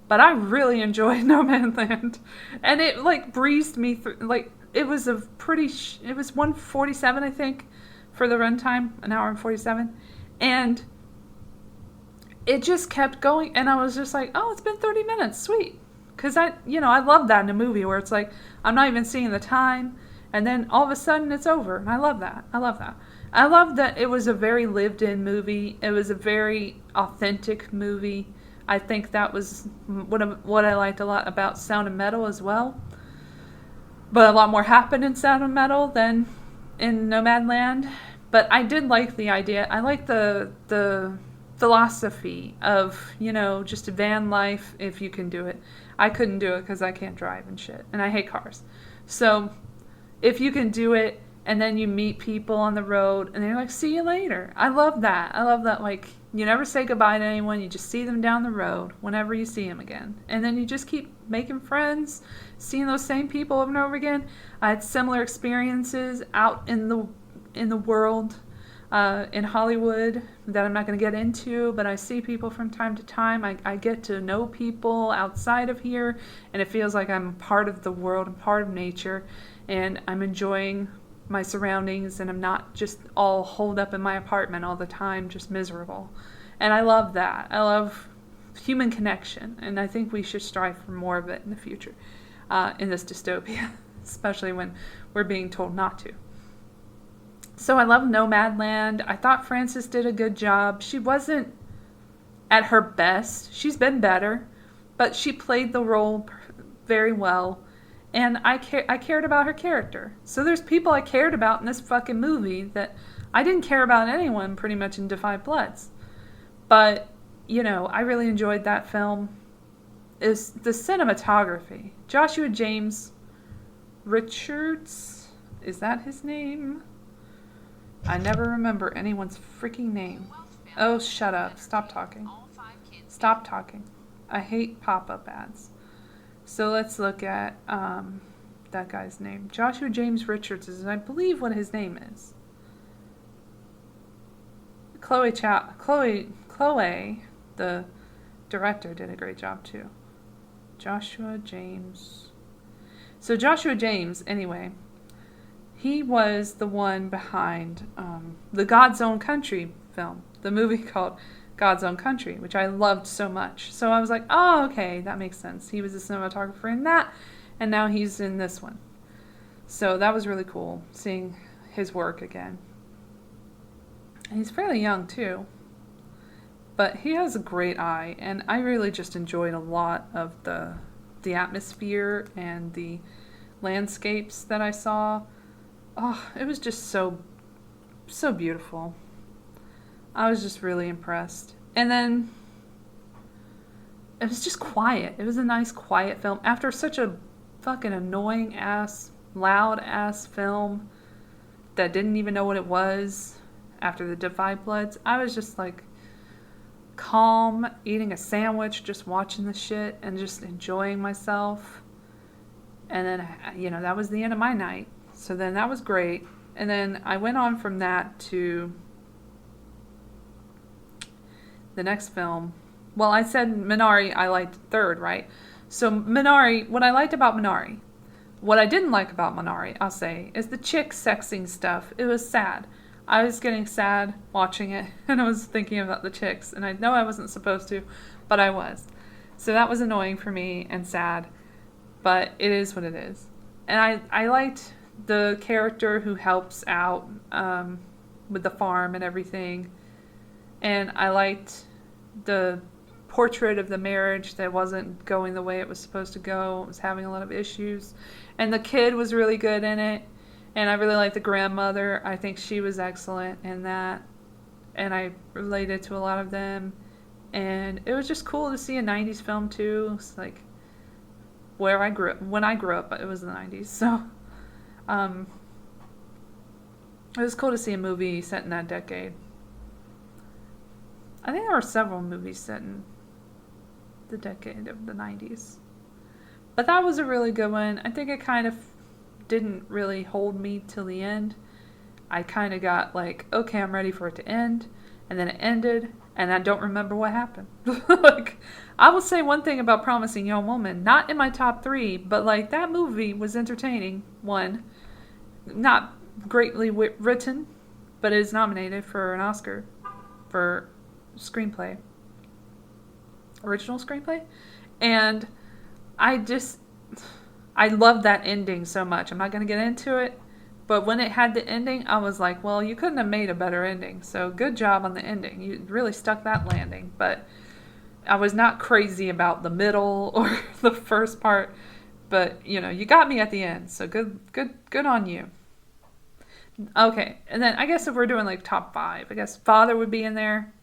but I really enjoyed Nomadland. And it, like, breezed me through, like, it was it was 1:47, I think, for the runtime, 1 hour and 47. And it just kept going, and I was just like, oh, it's been 30 minutes, sweet. Because I love that in a movie where it's like, I'm not even seeing the time, and then all of a sudden it's over, and I love that. I love that it was a very lived-in movie. It was a very authentic movie. I think that was what I liked a lot about Sound of Metal as well. But a lot more happened in Sound of Metal than in Nomadland. But I did like the idea. I like the philosophy of, just a van life if you can do it. I couldn't do it because I can't drive and shit. And I hate cars. So if you can do it and then you meet people on the road and they're like, see you later. I love that. Like, You never say goodbye to anyone. You just see them down the road whenever you see them again. And then you just keep making friends, seeing those same people over and over again. I had similar experiences out in the world, in Hollywood, that I'm not going to get into, but I see people from time to time. I get to know people outside of here, and it feels like I'm part of the world and part of nature, and I'm enjoying my surroundings, and I'm not just all holed up in my apartment all the time, just miserable. And I love that. I love human connection, and I think we should strive for more of it in the future, in this dystopia, especially when we're being told not to. So I love Nomadland. I thought Frances did a good job. She wasn't at her best. She's been better, but she played the role very well. And I cared about her character. So there's people I cared about in this fucking movie that I didn't care about anyone pretty much in Defy Bloods. But, you know, I really enjoyed that film. Is the cinematography. Joshua James Richards, is that his name? I never remember anyone's freaking name. Oh, shut up. Stop talking. Stop talking. I hate pop-up ads. So let's look at that guy's name. Joshua James Richards is, I believe, what his name is. Chloe, the director, did a great job too. Joshua James. So Joshua James, anyway, he was the one behind the God's Own Country film, the movie called God's Own Country, which I loved so much. So I was like, oh, okay, that makes sense. He was a cinematographer in that, and now he's in this one. So that was really cool, seeing his work again. And he's fairly young, too. But he has a great eye, and I really just enjoyed a lot of the atmosphere and the landscapes that I saw. Oh, it was just so beautiful. I was just really impressed. And then it was just quiet. It was a nice quiet film. After such a fucking annoying ass, loud ass film that didn't even know what it was after the Defy Bloods, I was just like calm, eating a sandwich, just watching the shit and just enjoying myself. And then, you know, that was the end of my night. So then that was great. And then I went on from that to the next film. Well, I said Minari I liked third, right? So Minari, what I liked about Minari, what I didn't like about Minari, I'll say, is the chick sexing stuff. It was sad. I was getting sad watching it, and I was thinking about the chicks, and I know I wasn't supposed to, but I was. So that was annoying for me and sad, but it is what it is. And I liked the character who helps out with the farm and everything. And I liked the portrait of the marriage that wasn't going the way it was supposed to go. It was having a lot of issues. And the kid was really good in it. And I really liked the grandmother. I think she was excellent in that. And I related to a lot of them. And it was just cool to see a 90s film too. It's like where I grew up. When I grew up, it was the 90s. So it was cool to see a movie set in that decade. I think there were several movies set in the decade of the 90s. But that was a really good one. I think it kind of didn't really hold me till the end. I kind of got like, okay, I'm ready for it to end. And then it ended, and I don't remember what happened. Like, I will say one thing about Promising Young Woman. Not in my top 3, but like that movie was entertaining. One, not greatly written, but it is nominated for an Oscar for screenplay, original screenplay. And I love that ending so much. I'm not going to get into it, but when it had the ending, I was like, well, you couldn't have made a better ending. So good job on the ending. You really stuck that landing. But I was not crazy about the middle or the first part, but you know, you got me at the end. So good on you. Okay, and then I guess if we're doing like top 5, I guess Father would be in there.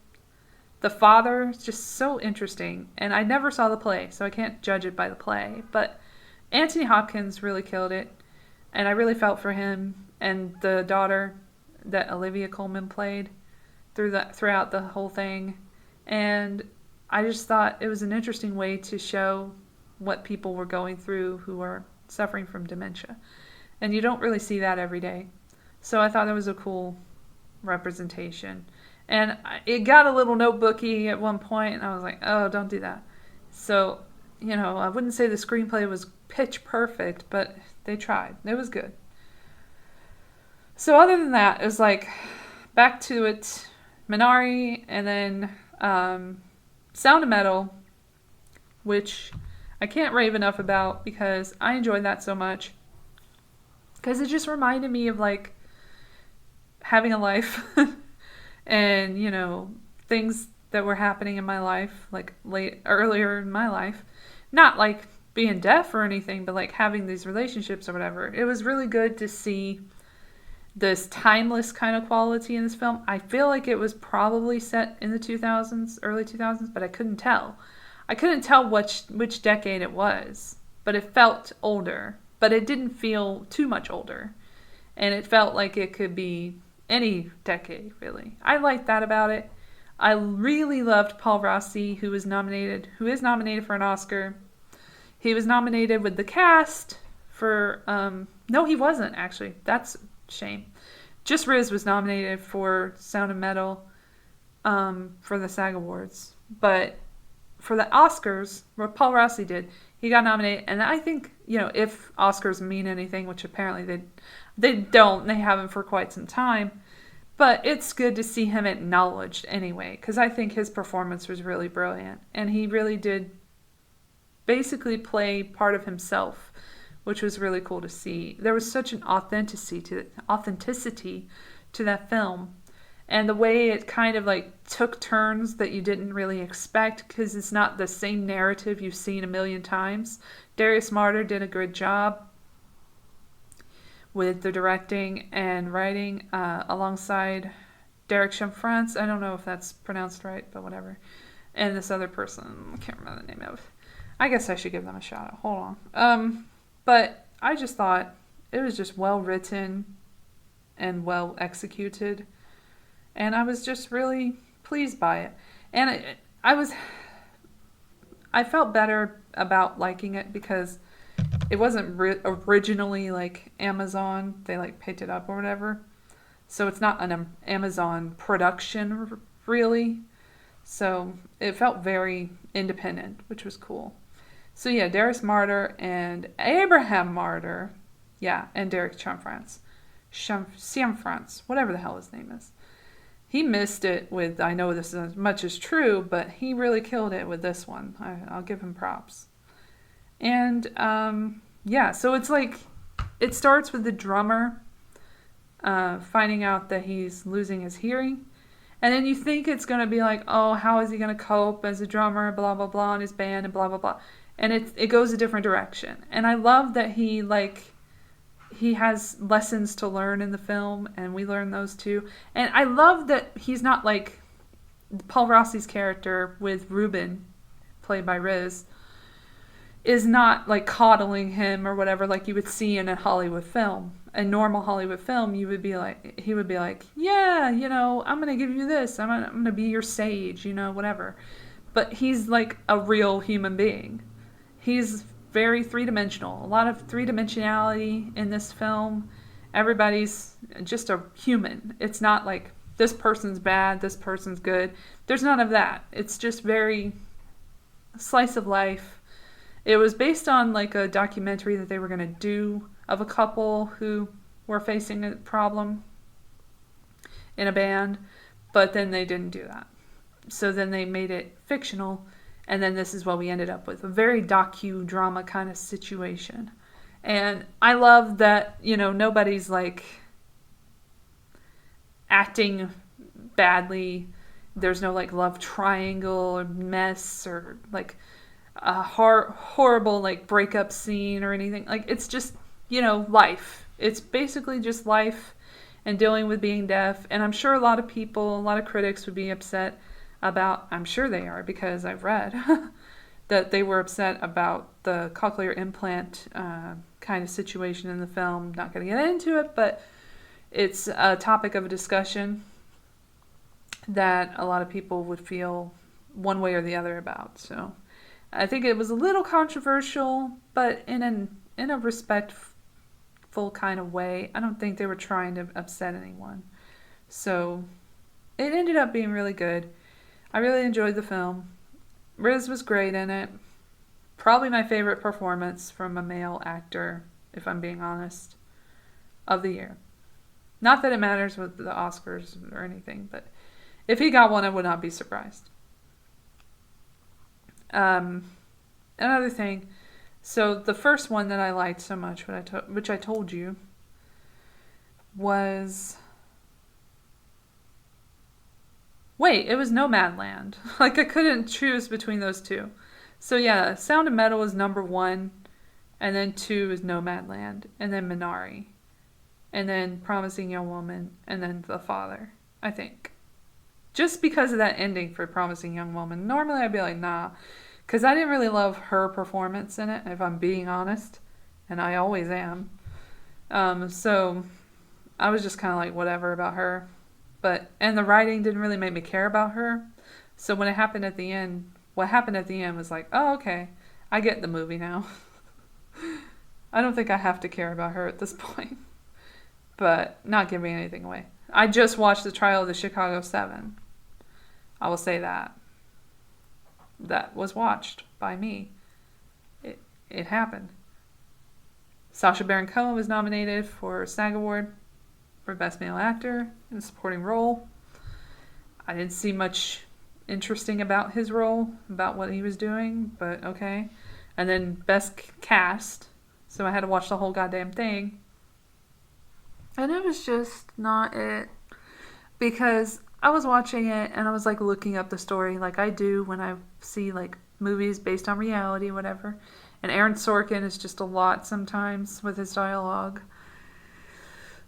The Father is just so interesting, and I never saw the play, so I can't judge it by the play, but Anthony Hopkins really killed it, and I really felt for him, and the daughter that Olivia Colman played throughout the whole thing. And I just thought it was an interesting way to show what people were going through who are suffering from dementia. And you don't really see that every day. So I thought that was a cool representation. And it got a little notebooky at one point, and I was like, oh, don't do that. So, I wouldn't say the screenplay was pitch perfect, but they tried. It was good. So other than that, it was like, back to it, Minari, and then Sound of Metal, which I can't rave enough about because I enjoyed that so much. Because it just reminded me of, like, having a life and, things that were happening in my life, like, earlier in my life. Not, like, being deaf or anything, but, like, having these relationships or whatever. It was really good to see this timeless kind of quality in this film. I feel like it was probably set in the 2000s, early 2000s, but I couldn't tell. I couldn't tell which decade it was, but it felt older. But it didn't feel too much older. And it felt like it could be any decade, really. I liked that about it. I really loved Paul Rossi, who is nominated for an Oscar. He was nominated with the cast for, no, he wasn't, actually. That's a shame. Just Riz was nominated for Sound of Metal for the SAG Awards. But for the Oscars, what Paul Rossi did, he got nominated, and I think, if Oscars mean anything, which apparently they don't, they haven't for quite some time, but it's good to see him acknowledged anyway, because I think his performance was really brilliant, and he really did basically play part of himself, which was really cool to see. There was such an authenticity to that film. And the way it kind of like took turns that you didn't really expect, because it's not the same narrative you've seen a million times. Darius Marder did a good job with the directing and writing alongside Derek Chaffrance. I don't know if that's pronounced right, but whatever. And this other person, I can't remember the name of. I guess I should give them a shout out. Hold on. But I just thought it was just well written and well executed. And I was just really pleased by it. And I felt better about liking it because it wasn't originally like Amazon. They like picked it up or whatever. So it's not an Amazon production really. So it felt very independent, which was cool. So yeah, Darius Marder and Abraham Marder. Yeah, and Derek Cianfrance. Cianfrance, whatever the hell his name is. He missed it with, I know this as much is true, but he really killed it with this one. I'll give him props. And, yeah, so it's like, it starts with the drummer finding out that he's losing his hearing. And then you think it's going to be like, oh, how is he going to cope as a drummer, blah, blah, blah, in his band, and blah, blah, blah. And it goes a different direction. And I love that he has lessons to learn in the film, and we learn those too. And I love that he's not like Paul Rossi's character with Ruben, played by Riz, is not like coddling him or whatever like you would see in a Hollywood film. A normal Hollywood film, he would be like, yeah, I'm going to give you this. I'm going to be your sage, whatever. But he's like a real human being. He's very three-dimensional. A lot of three-dimensionality in this film. Everybody's just a human. It's not like this person's bad, this person's good. There's none of that. It's just very slice of life. It was based on like a documentary that they were going to do of a couple who were facing a problem in a band, but then they didn't do that. So then they made it fictional. And then this is what we ended up with, a very docudrama kind of situation. And I love that, nobody's like acting badly. There's no like love triangle or mess or like a horrible like breakup scene or anything. Like it's just, life. It's basically just life and dealing with being deaf. And I'm sure a lot of critics would be upset about, I'm sure they are because I've read that they were upset about the cochlear implant kind of situation in the film. Not going to get into it, but it's a topic of a discussion that a lot of people would feel one way or the other about. So I think it was a little controversial, but in a respectful kind of way. I don't think they were trying to upset anyone. So it ended up being really good. I really enjoyed the film. Riz was great in it. Probably my favorite performance from a male actor, if I'm being honest, of the year. Not that it matters with the Oscars or anything, but if he got one, I would not be surprised. Another thing, so the first one that I liked so much, which I told you, was... Wait, it was Nomadland. Like, I couldn't choose between those two. So yeah, Sound of Metal is number 1, and then 2 is Nomadland, and then Minari, and then Promising Young Woman, and then The Father, I think. Just because of that ending for Promising Young Woman. Normally I'd be like, nah, because I didn't really love her performance in it, if I'm being honest, and I always am. So I was just kind of like, whatever about her. And the writing didn't really make me care about her. So when it happened at the end, what happened at the end was like, oh, okay, I get the movie now. I don't think I have to care about her at this point. But not giving anything away. I just watched the trial of the Chicago 7. I will say that. That was watched by me. It happened. Sacha Baron Cohen was nominated for a SAG Award for Best Male Actor in a Supporting Role. I didn't see much interesting about his role, about what he was doing, but okay. And then Best Cast, so I had to watch the whole goddamn thing. And it was just not it. Because I was watching it and I was like looking up the story like I do when I see like movies based on reality, whatever. And Aaron Sorkin is just a lot sometimes with his dialogue.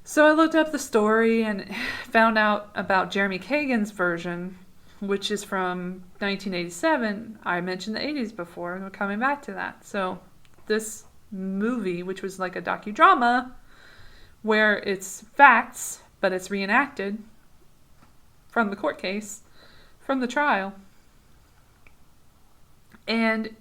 So I looked up the story and found out about Jeremy Kagan's version, which is from 1987. I mentioned the 80s before, and we're coming back to that. So this movie, which was like a docudrama, where it's facts, but it's reenacted from the court case, from the trial. And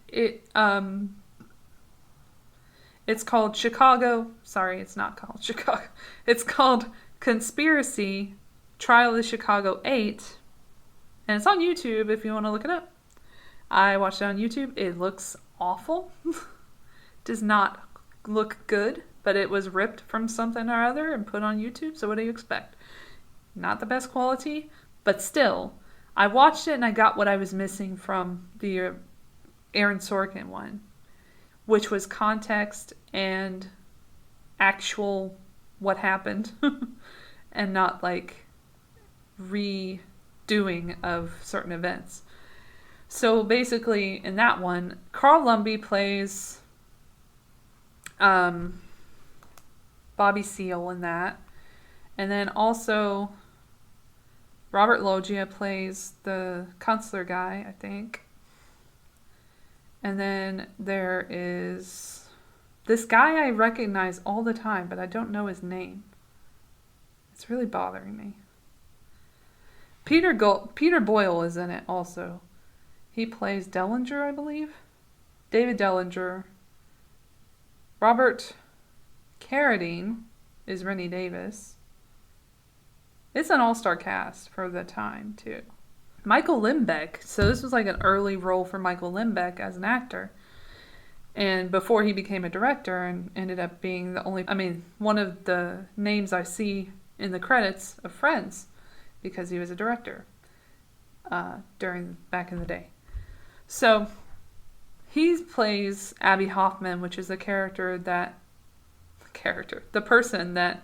it's called Chicago. Sorry, it's not called Chicago. It's called Conspiracy Trial of the Chicago 8. And it's on YouTube if you want to look it up. I watched it on YouTube. It looks awful. Does not look good, but it was ripped from something or other and put on YouTube. So what do you expect? Not the best quality, but still, I watched it and I got what I was missing from the Aaron Sorkin one, which was context and actual what happened and not like redoing of certain events. So basically in that one, Carl Lumbly plays Bobby Seale in that. And then also Robert Loggia plays the consular guy, I think. And then there is this guy I recognize all the time, but I don't know his name. It's really bothering me. Peter Boyle is in it also. He plays Dellinger, I believe. David Dellinger. Robert Carradine is Rennie Davis. It's an all-star cast for the time, too. Michael Limbeck. So this was like an early role for Michael Limbeck as an actor. And before he became a director and ended up being one of the names I see in the credits of Friends because he was a director back in the day. So he plays Abby Hoffman, which is the person that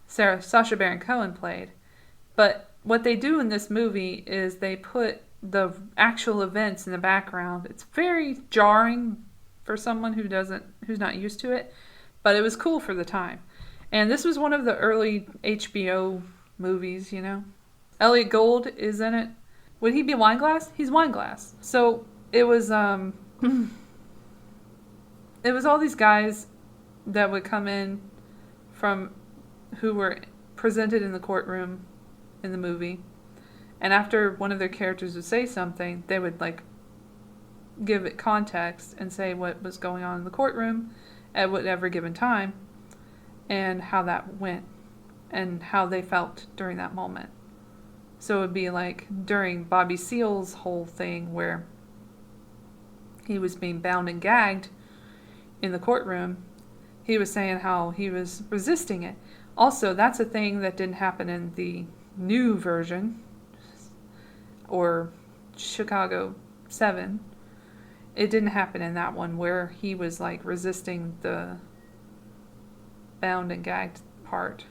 Sacha Baron Cohen played. But what they do in this movie is they put the actual events in the background. It's very jarring for someone who's not used to it, but it was cool for the time. And this was one of the early HBO movies, you know. Elliot Gould is in it. Would he be Wineglass? He's Wineglass. So it was it was all these guys that would come in who were presented in the courtroom in the movie. And after one of their characters would say something, they would like give it context and say what was going on in the courtroom at whatever given time and how that went and how they felt during that moment. So it would be like during Bobby Seale's whole thing where he was being bound and gagged in the courtroom, he was saying how he was resisting it. Also, that's a thing that didn't happen in the new version or Chicago 7. It didn't happen in that one where he was like resisting the bound and gagged part.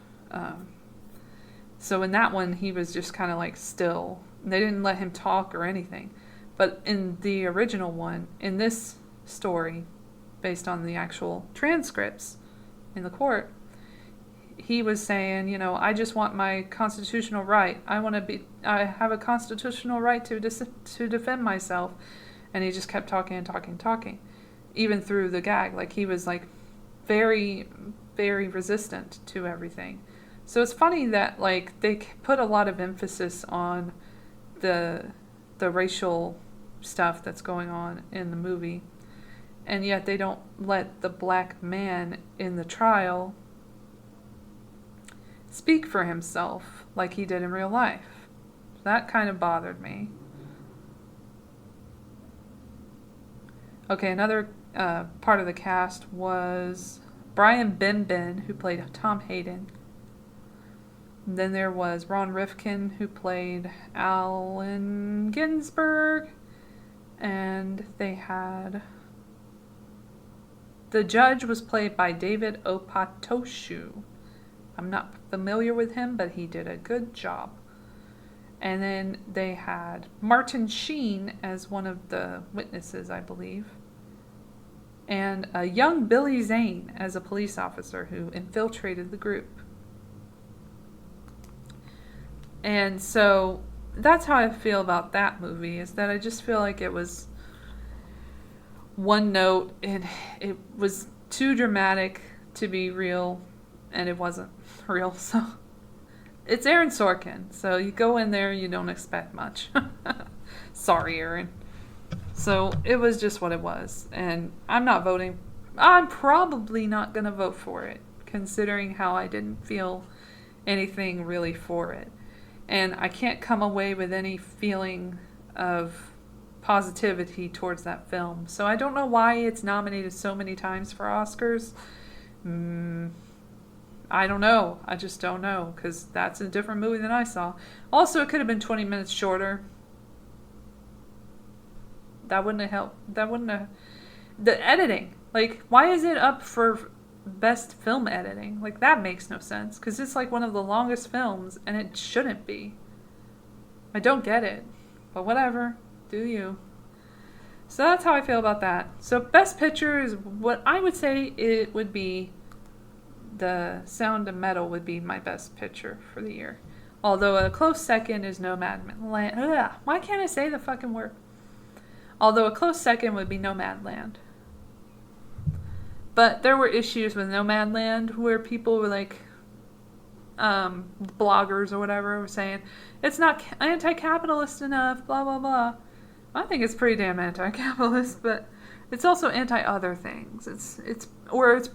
So in that one, he was just kind of like still. They didn't let him talk or anything. But in the original one, in this story, based on the actual transcripts in the court, he was saying, you know, I just want my constitutional right. I have a constitutional right to defend myself. And he just kept talking and talking and talking, even through the gag. Like he was like very, very resistant to everything. So it's funny that like they put a lot of emphasis on the racial stuff that's going on in the movie, and yet they don't let the black man in the trial speak for himself like he did in real life. That kind of bothered me. Okay, another part of the cast was Brian Benben, who played Tom Hayden. And then there was Ron Rifkin, who played Allen Ginsberg. And they had... The judge was played by David Opatoshu. I'm not familiar with him, but he did a good job. And then they had Martin Sheen as one of the witnesses, I believe. And a young Billy Zane as a police officer who infiltrated the group. And so that's how I feel about that movie, is that I just feel like it was one note and it was too dramatic to be real, and it wasn't real. So it's Aaron Sorkin, so you go in there and you don't expect much. Sorry, Aaron. So it was just what it was, and I'm not voting. I'm probably not going to vote for it, considering how I didn't feel anything really for it. And I can't come away with any feeling of positivity towards that film. So I don't know why it's nominated so many times for Oscars. I don't know. I just don't know, because that's a different movie than I saw. Also, it could have been 20 minutes shorter. That wouldn't have helped. That wouldn't have... The editing. Like, why is it up for best film editing? Like, that makes no sense, because it's like one of the longest films, and it shouldn't be. I don't get it. But whatever. Do you. So that's how I feel about that. So best picture is what I would say it would be. The Sound of Metal would be my best picture for the year. Although a close second is Nomadland. Ugh, why can't I say the fucking word? Although a close second would be Nomadland. But there were issues with Nomadland where people were like, bloggers or whatever were saying, it's not anti-capitalist enough, blah, blah, blah. I think it's pretty damn anti-capitalist, but it's also anti-other things. It's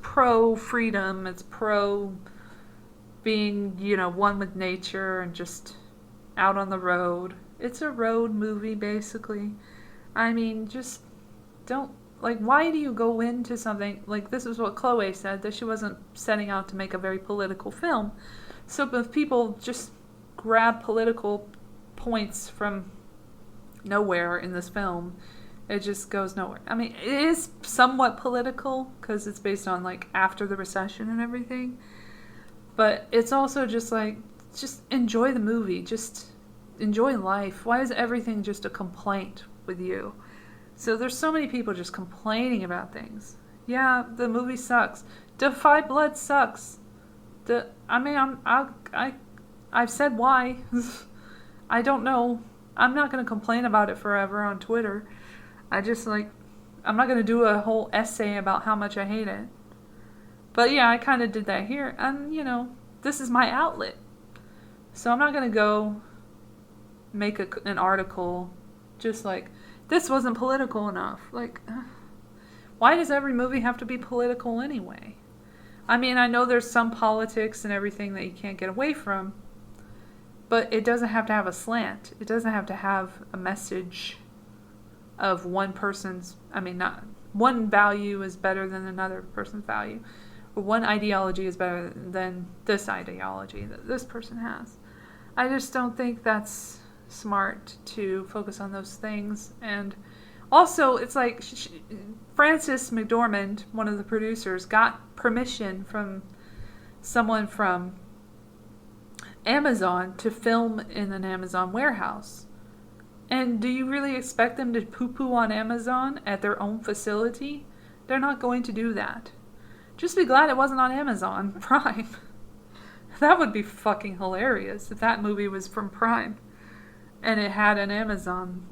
pro-freedom, it's pro being, you know, one with nature and just out on the road. It's a road movie, basically. I mean, just don't, like, why do you go into something, like, this is what Chloe said, that she wasn't setting out to make a very political film. So if people just grab political points from nowhere in this film, it just goes nowhere. I mean, it is somewhat political, because it's based on, like, after the recession and everything. But it's also just, like, just enjoy the movie. Just enjoy life. Why is everything just a complaint with you? So there's so many people just complaining about things. Yeah, the movie sucks. Defy Blood sucks. I've said why. I don't know. I'm not going to complain about it forever on Twitter. I'm not going to do a whole essay about how much I hate it. But yeah, I kind of did that here. And, you know, this is my outlet. So I'm not going to go make an article just like, this wasn't political enough. Like, why does every movie have to be political anyway? I mean, I know there's some politics and everything that you can't get away from, but it doesn't have to have a slant. It doesn't have to have a message of one person's, not one value is better than another person's value. Or one ideology is better than this ideology that this person has. I just don't think that's smart to focus on those things. And also, it's like Frances McDormand, one of the producers, got permission from someone from Amazon to film in an Amazon warehouse. And do you really expect them to poo-poo on Amazon at their own facility? They're not going to do that. Just be glad it wasn't on Amazon Prime. That would be fucking hilarious if that movie was from Prime and it had an Amazon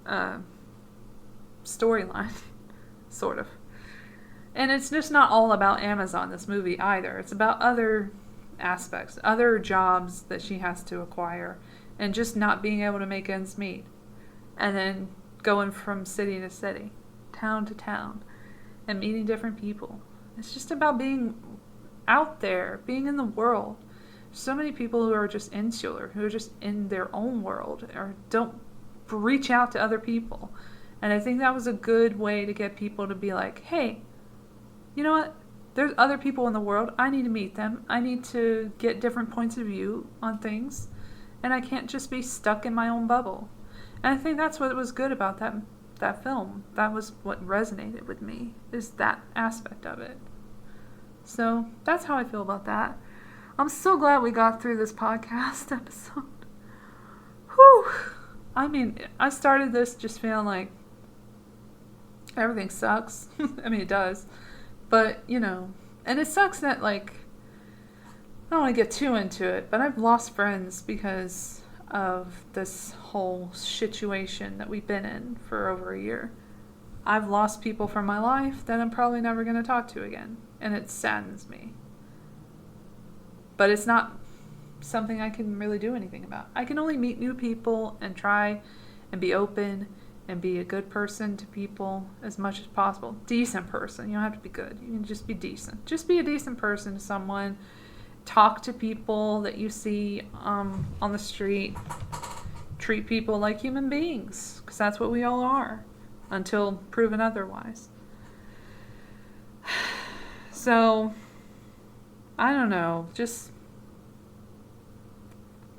storyline, sort of. And it's just not all about Amazon, this movie, either. It's about other aspects, other jobs that she has to acquire, and just not being able to make ends meet. And then going from city to city, town to town, and meeting different people. It's just about being out there, being in the world. So many people who are just insular, who are just in their own world, or don't reach out to other people. And I think that was a good way to get people to be like, hey, you know what? There's other people in the world. I need to meet them. I need to get different points of view on things. And I can't just be stuck in my own bubble. And I think that's what was good about that film. That was what resonated with me, is that aspect of it. So that's how I feel about that. I'm so glad we got through this podcast episode. Whew. I started this just feeling like everything sucks. It does. But, and it sucks that, like, I don't want to get too into it, but I've lost friends because of this whole situation that we've been in for over a year. I've lost people from my life that I'm probably never going to talk to again, and it saddens me. But it's not something I can really do anything about. I can only meet new people and try and be open and be a good person to people as much as possible. Decent person. You don't have to be good. You can just be decent. Just be a decent person to someone. Talk to people that you see on the street. Treat people like human beings, because that's what we all are, until proven otherwise. So, I don't know. Just,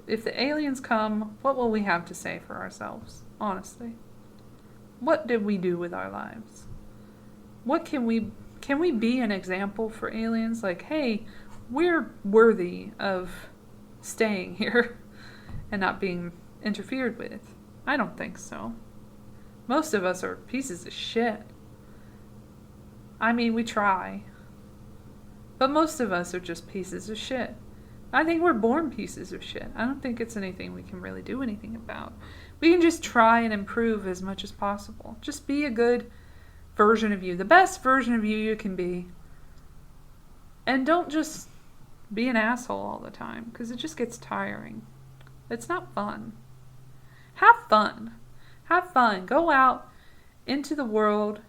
if the aliens come, what will we have to say for ourselves? Honestly. What did we do with our lives? What can we be an example for aliens? Like, hey, we're worthy of staying here and not being interfered with. I don't think so. Most of us are pieces of shit. We try. But most of us are just pieces of shit. I think we're born pieces of shit. I don't think it's anything we can really do anything about. We can just try and improve as much as possible. Just be a good version of you. The best version of you can be. And don't just be an asshole all the time, because it just gets tiring. It's not fun. Have fun. Have fun. Go out into the world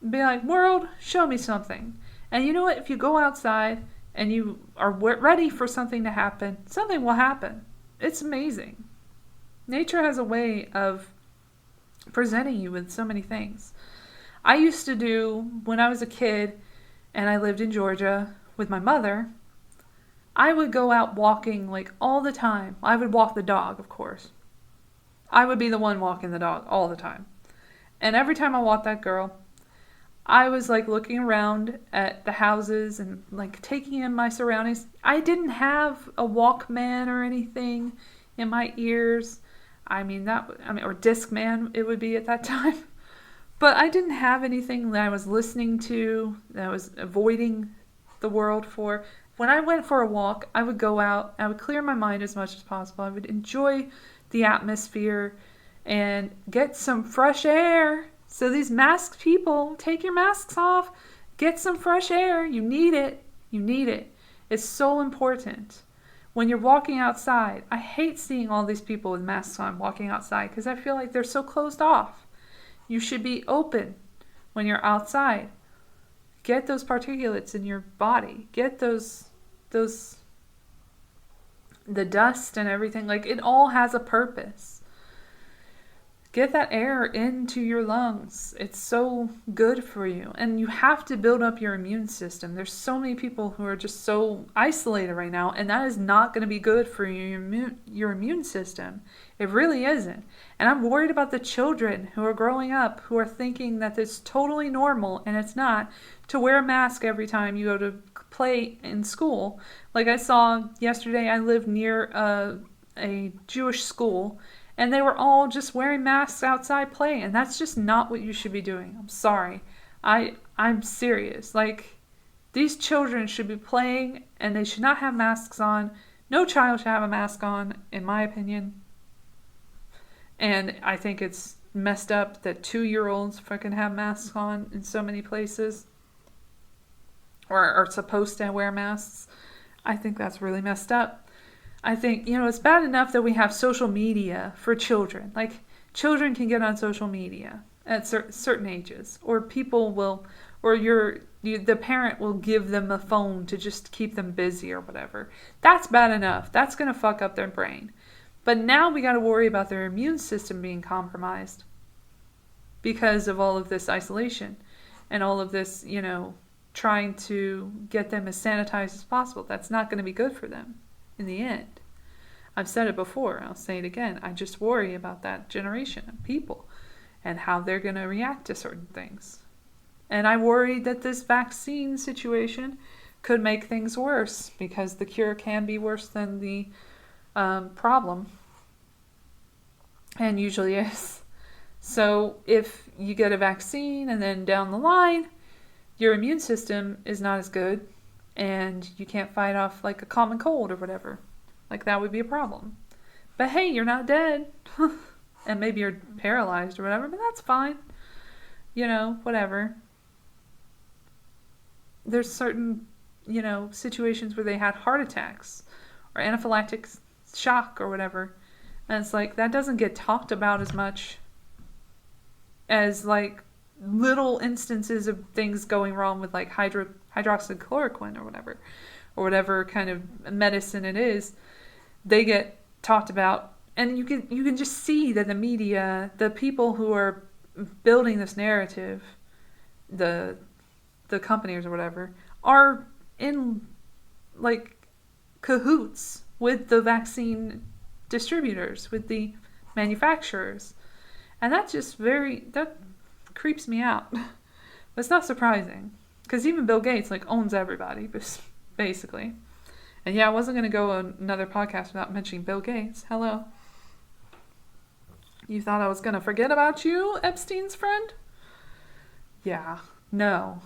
and be like, world, show me something. And you know what? If you go outside and you are ready for something to happen, something will happen. It's amazing. Nature has a way of presenting you with so many things. I used to do, when I was a kid and I lived in Georgia with my mother, I would go out walking like all the time. I would walk the dog, of course. I would be the one walking the dog all the time. And every time I walked that girl, I was like looking around at the houses and like taking in my surroundings. I didn't have a Walkman or anything in my ears. Or Discman it would be at that time. But I didn't have anything that I was listening to, that I was avoiding the world for. When I went for a walk, I would go out, I would clear my mind as much as possible. I would enjoy the atmosphere and get some fresh air. So these masked people, take your masks off, get some fresh air. You need it. You need it. It's so important. When you're walking outside, I hate seeing all these people with masks on walking outside because I feel like they're so closed off. You should be open when you're outside. Get those particulates in your body. Get the dust and everything. Like, it all has a purpose. Get that air into your lungs. It's so good for you. And you have to build up your immune system. There's so many people who are just so isolated right now, and that is not going to be good for your immune system. It really isn't. And I'm worried about the children who are growing up who are thinking that it's totally normal, and it's not, to wear a mask every time you go to play in school. Like I saw yesterday, I live near a Jewish school, and they were all just wearing masks outside playing. And that's just not what you should be doing. I'm sorry. I'm serious. Like, these children should be playing, and they should not have masks on. No child should have a mask on, in my opinion. And I think it's messed up that 2-year-olds fucking have masks on in so many places. Or are supposed to wear masks. I think that's really messed up. I think, it's bad enough that we have social media for children. Like, children can get on social media at certain ages. Or people will, or the parent will give them a phone to just keep them busy or whatever. That's bad enough. That's going to fuck up their brain. But now we got to worry about their immune system being compromised because of all of this isolation and all of this, trying to get them as sanitized as possible. That's not going to be good for them in the end. I've said it before, I'll say it again. I just worry about that generation of people and how they're going to react to certain things. And I worry that this vaccine situation could make things worse because the cure can be worse than the problem, and usually is. So if you get a vaccine and then down the line your immune system is not as good and you can't fight off like a common cold or whatever, like that would be a problem. But hey, you're not dead. And maybe you're paralyzed or whatever, but that's fine. Whatever. There's certain, situations where they had heart attacks or anaphylactic shock or whatever. And it's like, that doesn't get talked about as much as like little instances of things going wrong with like hydroxychloroquine or whatever kind of medicine it is. They get talked about, and you can just see that the media, the people who are building this narrative, the companies or whatever, are in like cahoots with the vaccine distributors, with the manufacturers. And that's just that creeps me out. But it's not surprising, because even Bill Gates owns everybody, basically. And yeah, I wasn't going to go another podcast without mentioning Bill Gates. Hello. You thought I was going to forget about you, Epstein's friend? Yeah, no.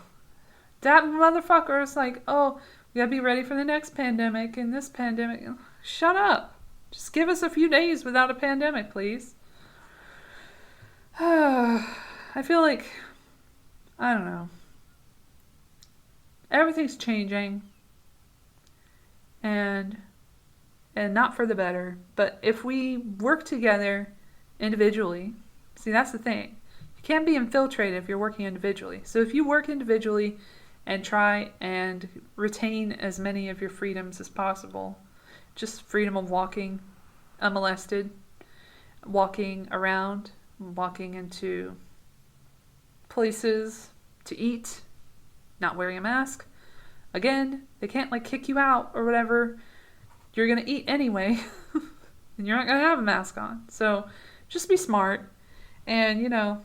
That motherfucker is like, oh, we gotta be ready for the next pandemic and this pandemic. Shut up. Just give us a few days without a pandemic, please. I feel like, I don't know. Everything's changing. And not for the better. But if we work together individually, see, that's the thing. You can't be infiltrated if you're working individually. So if you work individually and try and retain as many of your freedoms as possible, just freedom of walking unmolested, walking around, walking into places to eat, not wearing a mask. Again, they can't kick you out or whatever. You're going to eat anyway. And you're not going to have a mask on. So just be smart. And,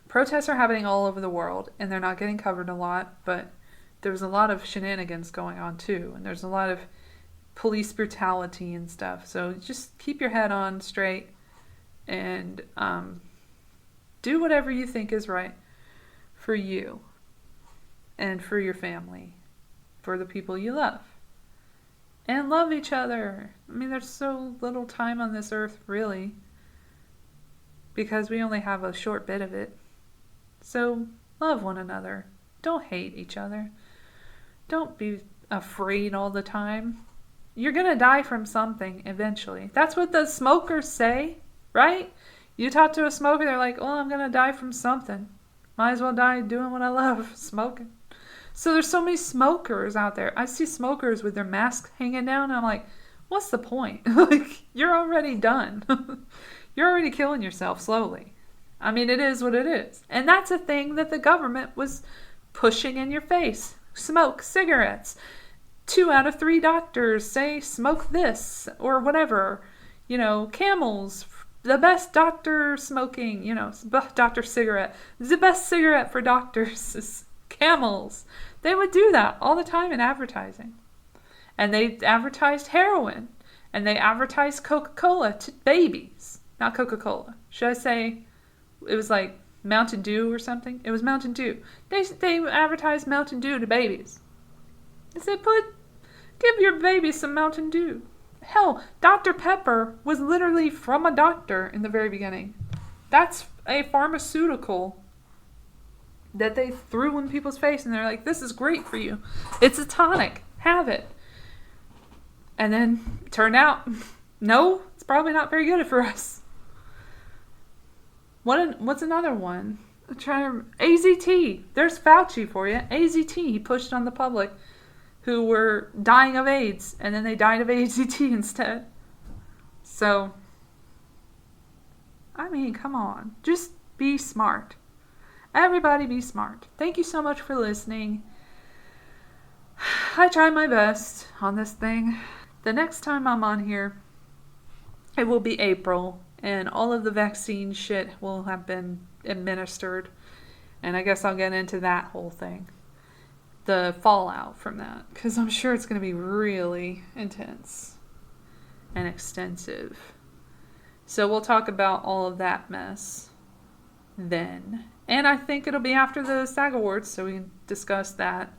protests are happening all over the world. And they're not getting covered a lot. But there's a lot of shenanigans going on too. And there's a lot of police brutality and stuff. So just keep your head on straight. And do whatever you think is right for you. And for your family, for the people you love. And love each other. I mean, there's so little time on this earth, really. Because we only have a short bit of it. So, love one another. Don't hate each other. Don't be afraid all the time. You're going to die from something eventually. That's what the smokers say, right? You talk to a smoker, they're like, oh, I'm going to die from something. Might as well die doing what I love, smoking. So there's so many smokers out there. I see smokers with their masks hanging down, and I'm like, what's the point? Like, you're already done. You're already killing yourself slowly. I mean, it is what it is. And that's a thing that the government was pushing in your face. Smoke cigarettes. 2 out of 3 doctors say smoke this or whatever. You know, Camels, the best doctor smoking, you know, doctor cigarette. The best cigarette for doctors is Camels. They would do that all the time in advertising. And they advertised heroin. And they advertised Coca-Cola to babies. Not Coca-Cola. Should I say it was like Mountain Dew or something? It was Mountain Dew. They advertised Mountain Dew to babies. They said, give your baby some Mountain Dew. Hell, Dr. Pepper was literally from a doctor in the very beginning. That's a pharmaceutical that they threw in people's face, and they're like, this is great for you. It's a tonic. Have it. And then turned out, no, it's probably not very good for us. What's another one? AZT. There's Fauci for you. AZT he pushed on the public who were dying of AIDS, and then they died of AZT instead. So, I mean, come on. Just be smart. Everybody be smart. Thank you so much for listening. I tried my best on this thing. The next time I'm on here, it will be April, and all of the vaccine shit will have been administered. And I guess I'll get into that whole thing. The fallout from that. Because I'm sure it's going to be really intense and extensive. So we'll talk about all of that mess then. And I think it'll be after the SAG Awards, so we can discuss that.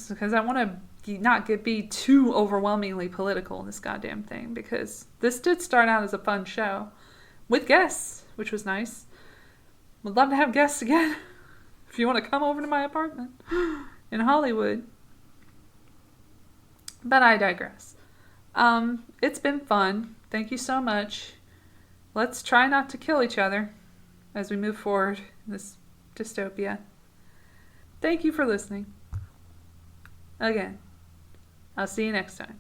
Because I want to not be too overwhelmingly political in this goddamn thing. Because this did start out as a fun show. With guests, which was nice. Would love to have guests again. If you want to come over to my apartment in Hollywood. But I digress. It's been fun. Thank you so much. Let's try not to kill each other as we move forward in this dystopia. Thank you for listening. Again, I'll see you next time.